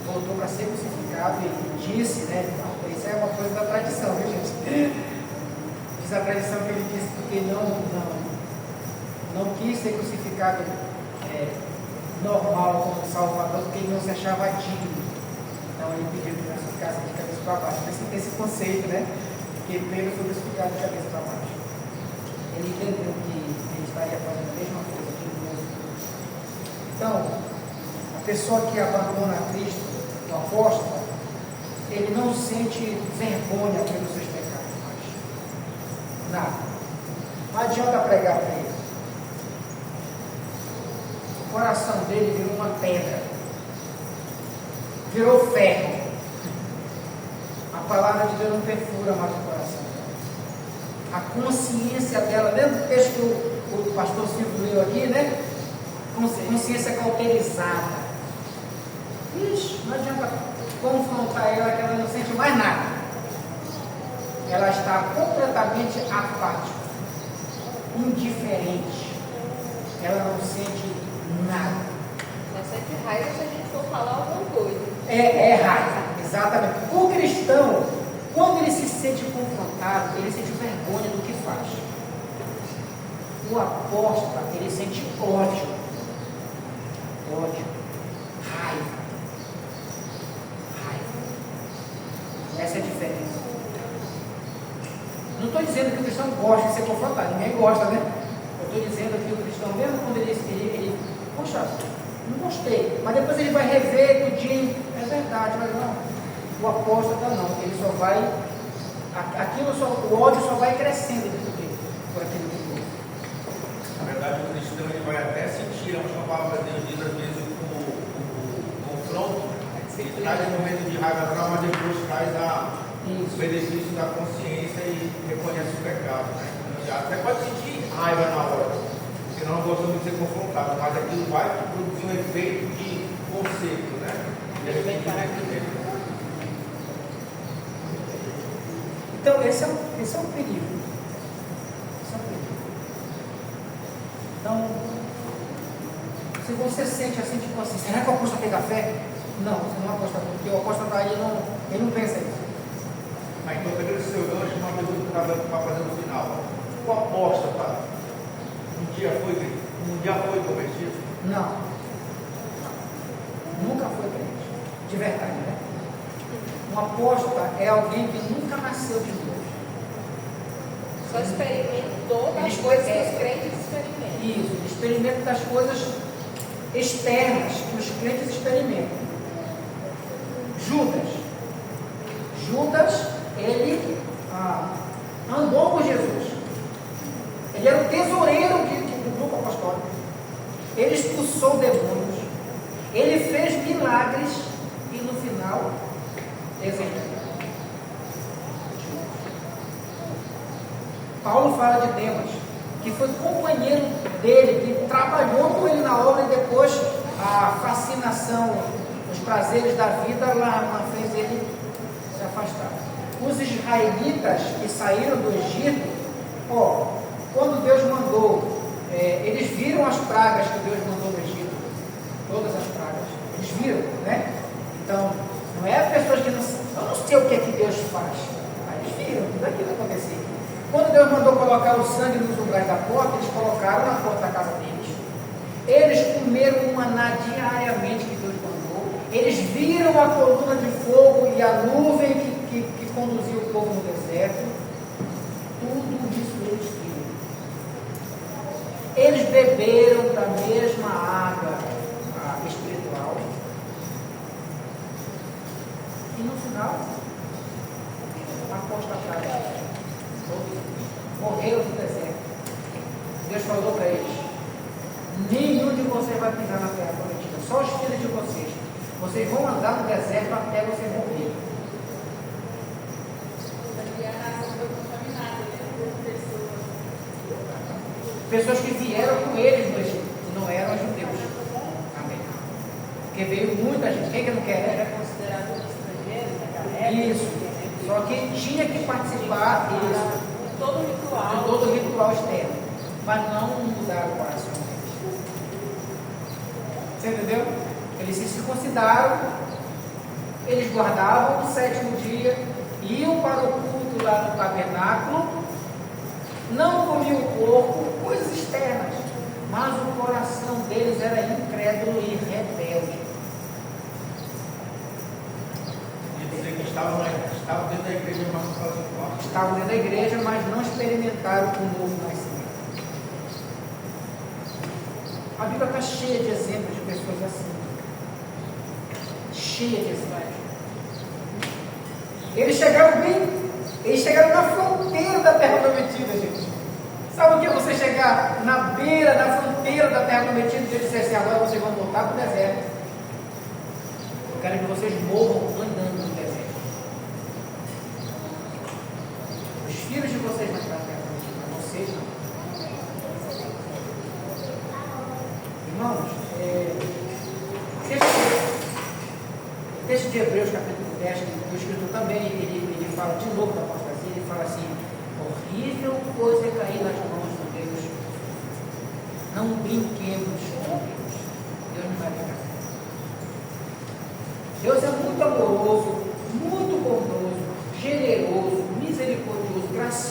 voltou para ser crucificado e disse, né? Isso é uma coisa da tradição, viu, gente? Diz a tradição que ele disse porque não quis ser crucificado normal como Salvador, porque ele não se achava digno. Então ele pediu que nós ficasse de cabeça para baixo. Esse conceito, né? Que Pedro foi crucificado de cabeça para baixo. Ele entendeu que ele estaria fazendo a mesma coisa de novo. Então, a pessoa que abandona a Cristo, o apóstolo, ele não sente vergonha pelos seus pecados mais. Nada. Não adianta pregar para ele. O coração dele virou uma pedra. Virou ferro. A palavra de Deus não perfura mais o coração. A consciência dela, lembra do texto que o pastor Silvio leu aqui, né? Consciência cauterizada. Ixi, não adianta confrontar ela, que ela não sente mais nada. Ela está completamente apática, indiferente. Ela não sente nada. Só sente raiva se a gente for falar alguma coisa. É raiva, Exatamente. O cristão, quando ele se sente confrontado, ele sente vergonha do que faz. O apóstata, ele sente ódio, raiva. Essa é a diferença. Não estou dizendo que o cristão gosta de ser confrontado, ninguém gosta, né? Eu estou dizendo que o cristão, mesmo quando ele poxa, não gostei, mas depois ele vai rever tudinho, é verdade, mas não, o apóstata não, ele só vai, o ódio só vai crescendo dentro dele, por aquilo que ele. Na verdade, o cristão ele vai até sentir, acho que a palavra de Deus diz às vezes o confronto, ele traz um momento de raiva, mas depois traz o benefício da consciência e reconhece o pecado. Né? Até pode sentir raiva na hora, porque nós não gostamos de ser confrontados, mas aquilo vai produzir um efeito de conserto, né? E ele vem parar aqui dentro. Então, esse é um perigo. Esse é um perigo. Então, se você sente assim, tipo assim, será que eu aposto ter café? Não, você não aposta, porque o apóstata ele não pensa isso. Mas então, pegando esse seu gancho, uma pergunta que eu estava fazendo no final. O apóstata um dia foi convertido? Não. Nunca foi crente. De verdade, né? Um apóstata é alguém que nunca nasceu de novo. Só experimentou das coisas que os crentes experimentam. Isso, experimento das coisas externas que os crentes experimentam. Judas, ele andou com Jesus. Ele era o tesoureiro do grupo apostólico. Ele expulsou demônios. Ele fez milagres e no final desenhou. Paulo fala de Demas, que foi companheiro dele, que trabalhou com ele na obra e depois a fascinação, os prazeres da vida lá fez ele se afastar. Os israelitas que saíram do Egito, quando Deus mandou, eles viram as pragas que Deus mandou no Egito, todas as pragas, eles viram, né? Então, não é pessoas que eu não sei o que é que Deus faz, eles viram tudo aquilo acontecer. Quando Deus mandou colocar o sangue nos umbrais da porta, eles colocaram na porta da casa deles. Eles comeram o maná diariamente que Deus mandou. Eles viram a coluna de fogo e a nuvem que conduzia o povo no deserto. Tudo isso eles viram. Eles beberam da mesma água espiritual. E no final, apostataram. Morreram no deserto. Deus falou para eles: nenhum de vocês vai pisar na terra prometida, só os filhos de vocês. Vocês vão andar no deserto até vocês morrerem. Pessoas que vieram com eles no Egito, não eram judeus. Amém. Porque veio muita gente. Quem que não quer? Era considerado estrangeiro naquela época. Isso. Só que tinha que participar disso. Todo o ritual externo, mas não mudaram o coração deles. Você entendeu? Eles se circuncidaram, eles guardavam o sétimo dia, iam para o culto lá no tabernáculo, não comiam o porco, coisas externas, mas o coração deles era incrédulo e rebelde. Estavam dentro da igreja, mas não faziam parte. Estavam dentro da igreja, mas não experimentaram o novo nascimento. A Bíblia está cheia de exemplos de pessoas assim. Cheia de exemplos. Eles chegaram na fronteira da terra prometida, gente. Sabe o que é você chegar na beira da fronteira da terra prometida e Deus dizer assim: agora vocês vão voltar para o deserto. Eu quero que vocês morram andando no deserto. Os filhos de vocês vão entrar na terra prometida, vocês não. Irmãos, o texto de Hebreus, capítulo 10, que o escritor também, ele fala de novo da apostasia, ele fala assim: horrível coisa é cair nas mãos de Deus. Não brinquemos com Deus. Deus não vai brincar. Deus é muito amoroso,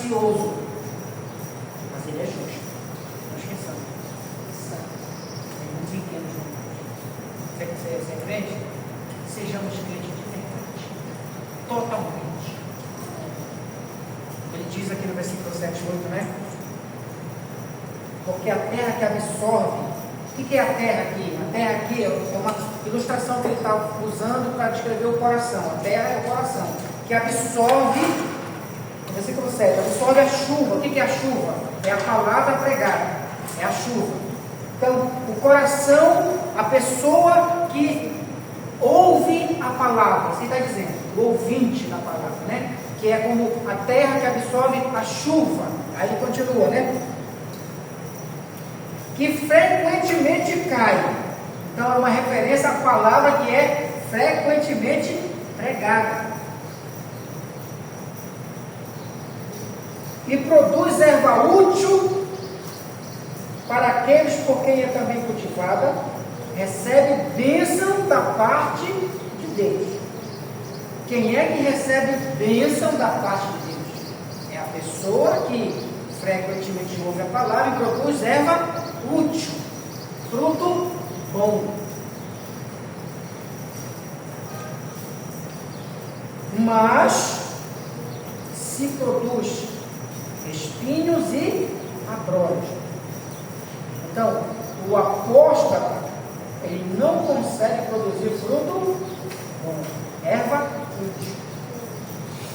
ganancioso, mas ele é justo. Não esqueçamos. Santo. Tem muito pequenos números. Você é crente? Sejamos crentes de verdade. Totalmente. Ele diz aqui no versículo 7, 8, né? Porque a terra que absorve. O que é a terra aqui? A terra aqui é uma ilustração que ele está usando para descrever o coração. A terra é o coração, que absorve, no versículo 7, absorve a chuva. O que é a chuva? É a palavra pregada, é a chuva. Então, o coração, a pessoa que ouve a palavra, assim está dizendo, o ouvinte da palavra, né? Que é como a terra que absorve a chuva. Aí ele continua, né? Que frequentemente cai. Então é uma referência à palavra que é frequentemente pregada. E produz erva útil para aqueles por quem é também cultivada, recebe bênção da parte de Deus. Quem é que recebe bênção da parte de Deus? É a pessoa que frequentemente ouve a palavra e produz erva útil, fruto bom. Mas se produz espinhos e abrolhos. Então, o apóstata, ele não consegue produzir fruto bom, erva útil.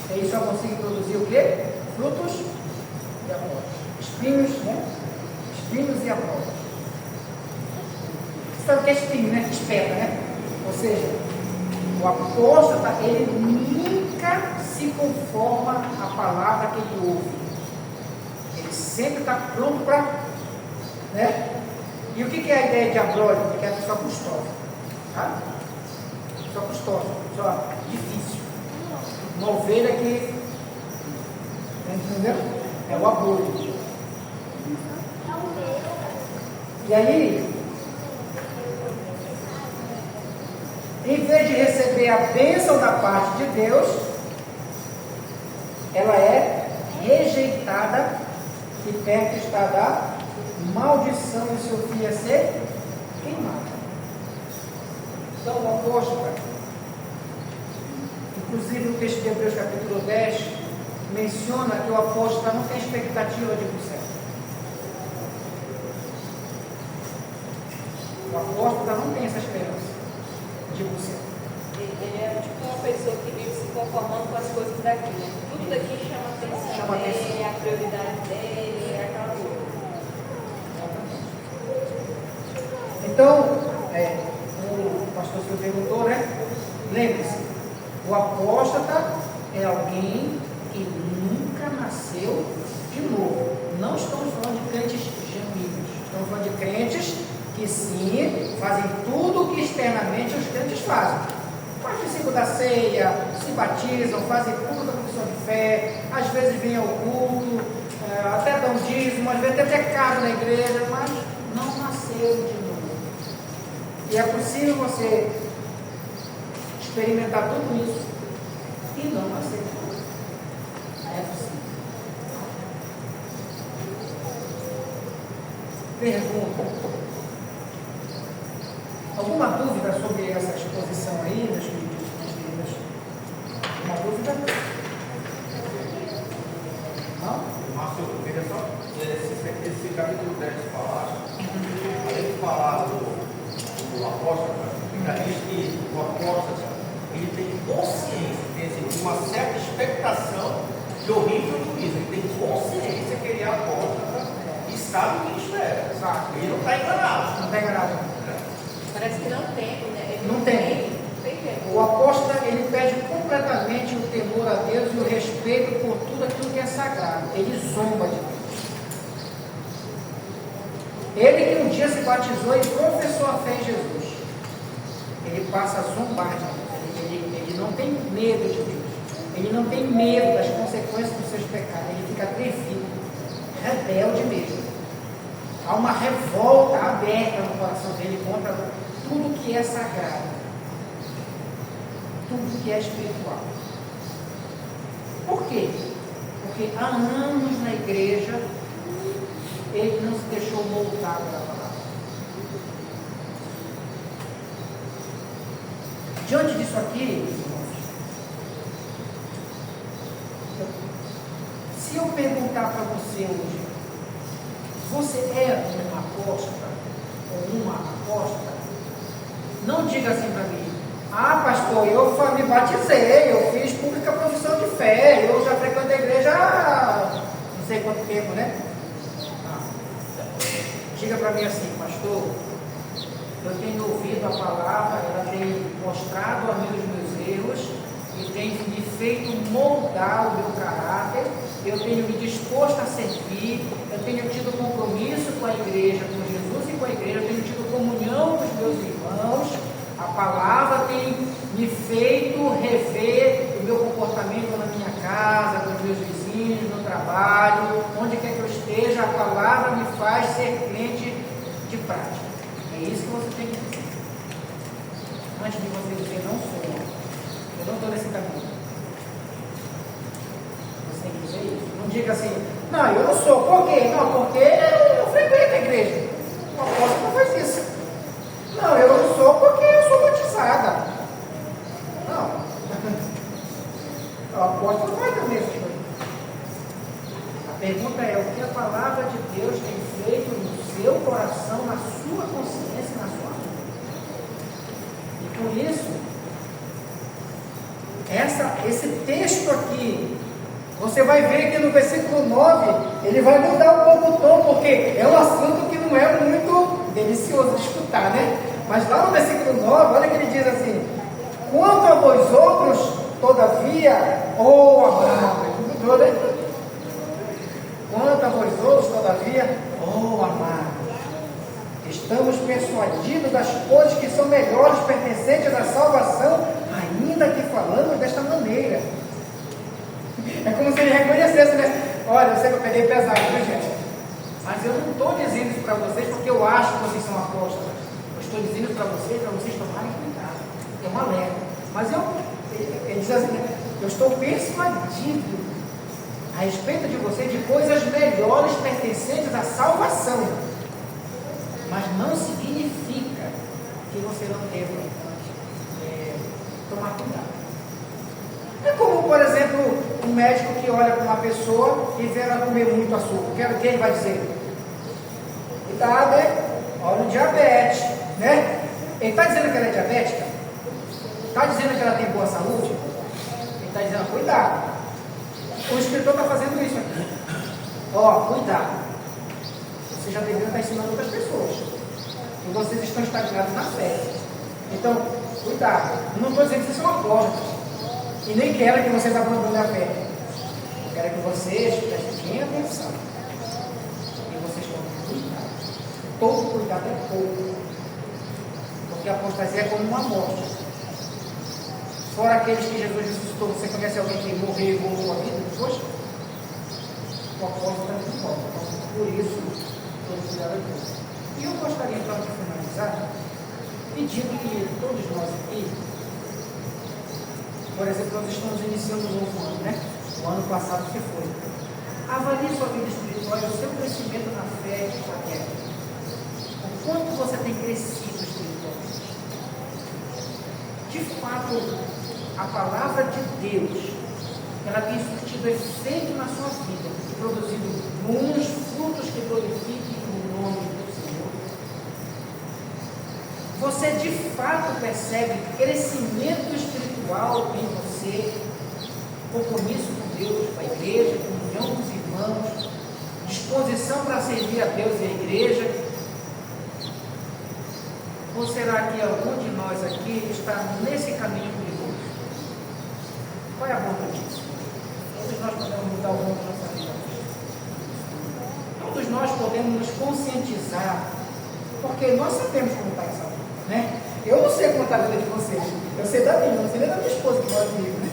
Ele só consegue produzir o quê? Frutos e abrolhos. Espinhos, né? Espinhos e abrolhos. Você sabe o que é espinho, né? Espeta, né? Ou seja, o apóstata, ele nunca se conforma à palavra que ele ouve. Ele sempre está pronto para, né? E o que é a ideia de abrolho? Que é a pessoa custosa, tá? Pessoa custosa, pessoa difícil. Uma ovelha que, entendeu? É o abrolho. E aí, em vez de receber a bênção da parte de Deus, ela é rejeitada e perto está da maldição de seu filho a ser queimado. Então o apóstolo, inclusive no texto de Hebreus capítulo 10, menciona que o apóstolo não tem expectativa de ir para o céu. O apóstolo não tem essa esperança de ir para o céu. Ele é tipo uma pessoa que vive se conformando com as coisas daqui, né? Tudo daqui chama atenção dele, a prioridade dele, é aquela coisa. Então, o pastor Silvio perguntou, né? Lembre-se, o apóstata é alguém que nunca nasceu de novo. Não estamos falando de crentes genuínos, estamos falando de crentes que sim, fazem tudo o que externamente os crentes fazem. Participam da ceia, se batizam, fazem tudo da confissão de fé, às vezes vêm ao culto, até dão dízimo, às vezes até casam na igreja, mas não nasceram de novo. E é possível você experimentar tudo isso e não nascer de novo. É possível. Pergunta. Alguma dúvida sobre essa exposição aí, meus queridos? Alguma dúvida? Não? Márcio, eu queria só esse capítulo 10 falar, além de falar do apóstolo, diz que o apóstolo ele tem consciência, tem assim, uma certa expectação de horrível juízo, ele tem consciência que ele é apóstolo e sabe o que espera. Ele não está enganado. Não está enganado. Parece que não tem, né? Ele não tem. O apóstolo, ele perde completamente o temor a Deus e o respeito por tudo aquilo que é sagrado. Ele zomba de Deus. Ele que um dia se batizou e confessou a fé em Jesus, ele passa a zombar de Deus. Ele não tem medo de Deus. Ele não tem medo das consequências dos seus pecados. Ele fica atrevido, rebelde mesmo. Há uma revolta aberta no coração dele contra tudo que é sagrado, tudo que é espiritual. Por quê? Porque porque há anos na igreja ele não se deixou moldar pela palavra. Diante disso aqui, irmãos, se eu perguntar para você hoje, você é uma apóstata ou uma apóstata? Não diga assim para mim: ah, pastor, eu me batizei, eu fiz pública profissão de fé, eu já frequento a igreja há não sei quanto tempo, né? Diga para mim assim: pastor, eu tenho ouvido a palavra, ela tem mostrado a mim os meus erros e tem me feito moldar o meu caráter, eu tenho me disposto a servir, eu tenho tido compromisso com a igreja, com Jesus e com a igreja, eu tenho tido comunhão com os meus irmãos, a palavra tem me feito rever o meu comportamento na minha casa, com os meus vizinhos, no trabalho, onde quer que eu esteja, a palavra me faz ser crente de prática. É isso que você tem que dizer. Antes de você dizer não sou, eu não estou nesse caminho. Você tem que dizer isso. Não diga assim: não, eu não sou. Por quê? Não, porque eu frequento a igreja. O apóstolo não faz isso. Não, eu não sou porque eu sou batizada. Não. O apóstolo não vai ter mesmo. A pergunta é: o que a palavra de Deus tem feito no seu coração, na sua consciência, na sua vida? E por isso, esse texto aqui, você vai ver que no versículo 9, ele vai mudar um pouco o tom, porque é um assunto que não é muito delicioso de escutar, né? Mas lá no versículo 9, olha que ele diz assim: quanto a vós outros, todavia, amados, quanto a vós outros, todavia, amados, estamos persuadidos das coisas que são melhores, pertencentes à salvação, ainda que falamos desta maneira. É como se ele reconhecesse, né? Olha, eu sei que eu peguei pesado, né, gente? Mas eu não estou dizendo isso para vocês porque eu acho que vocês são apóstolos. Eu estou dizendo para vocês tomarem cuidado. É um alerta. Mas ele diz assim, né? Eu estou persuadido a respeito de vocês de coisas melhores pertencentes à salvação. Mas não significa que você não deva tomar cuidado. É como, por exemplo, um médico que olha para uma pessoa e vê ela comer muito açúcar. O que ele vai dizer? Cuidado, né? Olha o diabetes, né? Ele está dizendo que ela é diabética? Está dizendo que ela tem boa saúde? Ele está dizendo: cuidado. O escritor está fazendo isso aqui. Cuidado. Você já deveria estar ensinando outras pessoas. E vocês estão estagnados na fé. Então, cuidado. Eu não estou dizendo que vocês são apóstolos. E nem quero que vocês abandonem a fé. Eu quero que vocês prestem atenção. E vocês tomem cuidado. Todo cuidado é pouco. Porque a apostasia é como uma morte. Fora aqueles que Jesus ressuscitou. Você conhece alguém que morreu e voltou à vida depois? O apóstolo também morre. Por isso, todo cuidado é pouco. E eu gostaria então de finalizar pedindo que todos nós aqui, por exemplo, nós estamos iniciando um novo ano, né? O ano passado que foi. Avalie sua vida espiritual e o seu crescimento na fé e na guerra. O quanto você tem crescido espiritualmente. De fato, a palavra de Deus, ela tem surtido efeito na sua vida e produzido bons frutos que glorifiquem o nome do Senhor. Você de fato percebe crescimento espiritual em você, compromisso com Deus, com a igreja, comunhão com os irmãos, disposição para servir a Deus e a igreja? Ou será que algum de nós aqui está nesse caminho perigoso? Qual é a boa notícia? Todos nós podemos mudar o rumo da nossa vida. Todos nós podemos nos conscientizar, porque nós sabemos como está essa vida, né? Eu não sei como está a vida de vocês, eu sei da minha, não sei nem da minha esposa que mora comigo, né?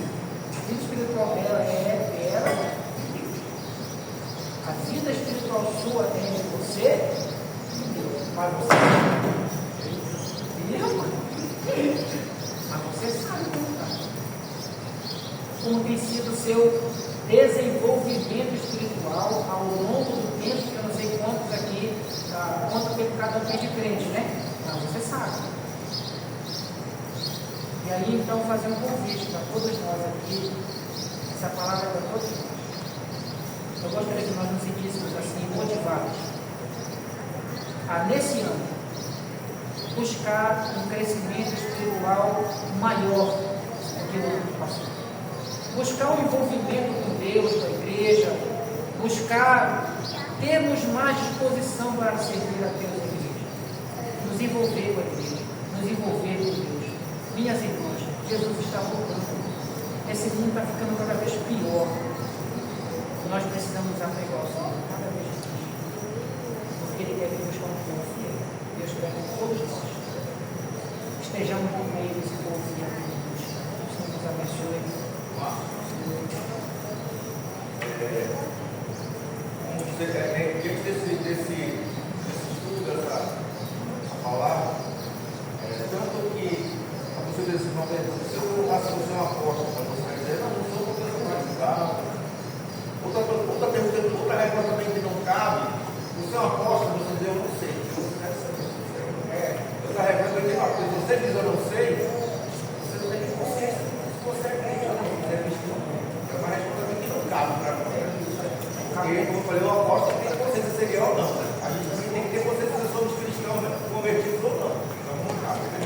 A vida espiritual dela é dela, a vida espiritual sua é de você, mas você mas você sabe como está. Como tem sido o seu desenvolvimento espiritual ao longo do tempo, que eu não sei quantos aqui, quanto tempo cada um tem de crente, né? Mas você sabe. E aí então fazer um convite para todos nós aqui, essa palavra é para todos nós. Eu gostaria que nós nos sentíssemos assim, motivados a, nesse ano, buscar um crescimento espiritual maior do que o ano passado. Buscar um envolvimento com Deus, com a igreja, buscar termos mais disposição para servir a Deus e a igreja, nos envolver com a igreja, nos envolver com Deus. Minhas irmãs, Jesus está voltando. Esse mundo está ficando cada vez pior. Nós precisamos apegar ao Senhor cada vez mais, porque Ele quer que nos confie. Deus quer que todos nós estejamos no meio desse povo fiel. O Senhor nos abençoe. Diante desse estudo, dessa palavra, tanto que a pessoa diz assim, não, se eu colocasse você uma aposta para você dizer, não sou uma pessoa mais. Outra pergunta, outra regra também que não cabe, você é uma aposta, você diz, eu não sei. Outra regra também que se você diz eu não sei, você não tem consciência, você é crente ou não, você é cristão. É uma regra também que não cabe para nós. Porque, como eu falei, eu aposto que tem consciência se ele é ou não. A gente também tem que ter consciência se somos cristãos, né? Convertidos ou não. Então não cabe, né?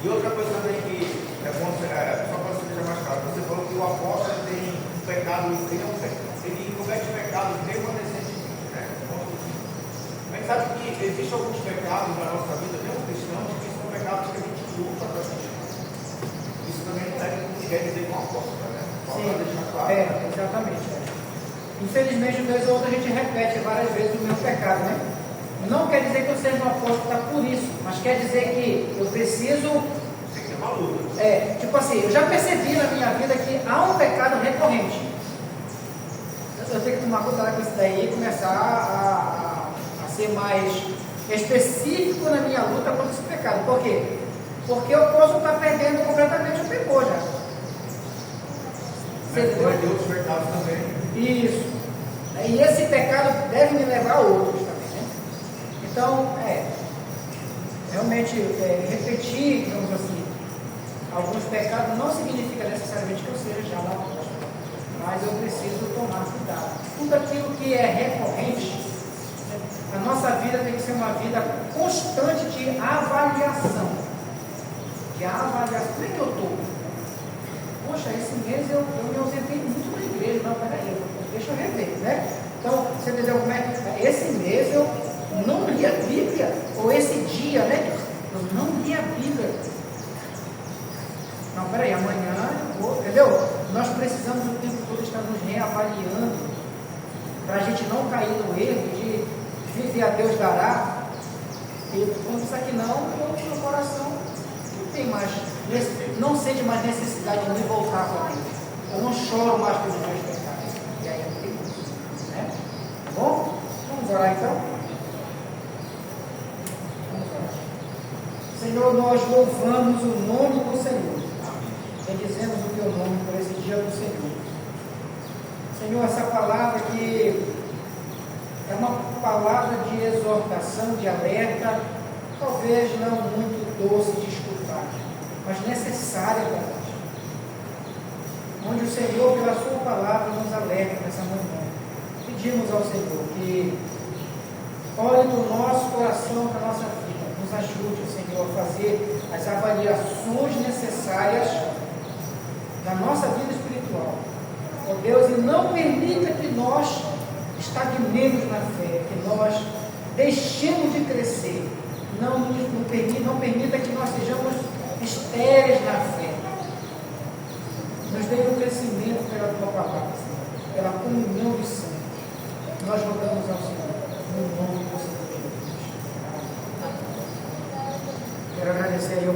E outra coisa também que é bom, só para você deixar mais claro, você falou que o apóstolo tem um pecado, ele comete pecados remanescentemente, né? A gente sabe que existem alguns pecados na nossa vida, mesmo cristãos, que são pecados que a gente luta para continuar. Isso também não quer dizer que é uma apóstolo, né? Só para deixar claro. Exatamente. Infelizmente, uma vez ou outra a gente repete várias vezes o meu pecado, né? Não quer dizer que eu seja um apóstolo por isso, mas quer dizer que eu preciso. Tem que ter uma luta. Tipo assim, eu já percebi na minha vida que há um pecado recorrente. Eu tenho que tomar cuidado com isso daí e começar a ser mais específico na minha luta contra esse pecado. Por quê? Porque eu posso estar perdendo completamente o temor já. Você tem outros pecados também. Isso. E esse pecado deve me levar a outros também, né? Então, realmente, repetir, digamos assim, alguns pecados não significa necessariamente que eu seja já um apóstolo, mas eu preciso tomar cuidado. Tudo aquilo que é recorrente, a nossa vida tem que ser uma vida constante de avaliação. Como é que eu estou? Poxa, esse mês eu me ausentei muito da igreja. Não, peraí, deixa eu rever, né? Então, você dizer como é que esse mês eu não li a Bíblia, ou esse dia, né? Eu não li a Bíblia. Não, peraí, amanhã eu vou, entendeu? Nós precisamos o tempo todo estar nos reavaliando, para a gente não cair no erro de viver a Deus dará. E quando isso aqui não, o meu coração não tem mais, não sente mais necessidade de me voltar para Deus. Eu não choro mais pelos meus pecados. E aí eu tenho isso, né? Tá bom? Vamos orar então? Vamos orar. Senhor, nós louvamos o nome do Senhor. Bendizemos o teu nome por esse dia do Senhor. Senhor, essa palavra que é uma palavra de exortação, de alerta, talvez não muito doce de escutar, mas necessária para nós. Onde o Senhor, pela sua palavra, nos alerta nessa manhã. Pedimos ao Senhor que olhe do nosso coração para a nossa vida, nos ajude, Senhor, a fazer as avaliações necessárias na nossa vida espiritual. Ó Deus, e não permita que nós estagnemos na fé, que nós deixemos de crescer. Não permita que nós sejamos estéreis na fé. Nos dê um crescimento pela tua palavra, Senhor, pela comunhão dos santos. Nós rogamos ao Senhor, no nome do Senhor Jesus. Quero agradecer aí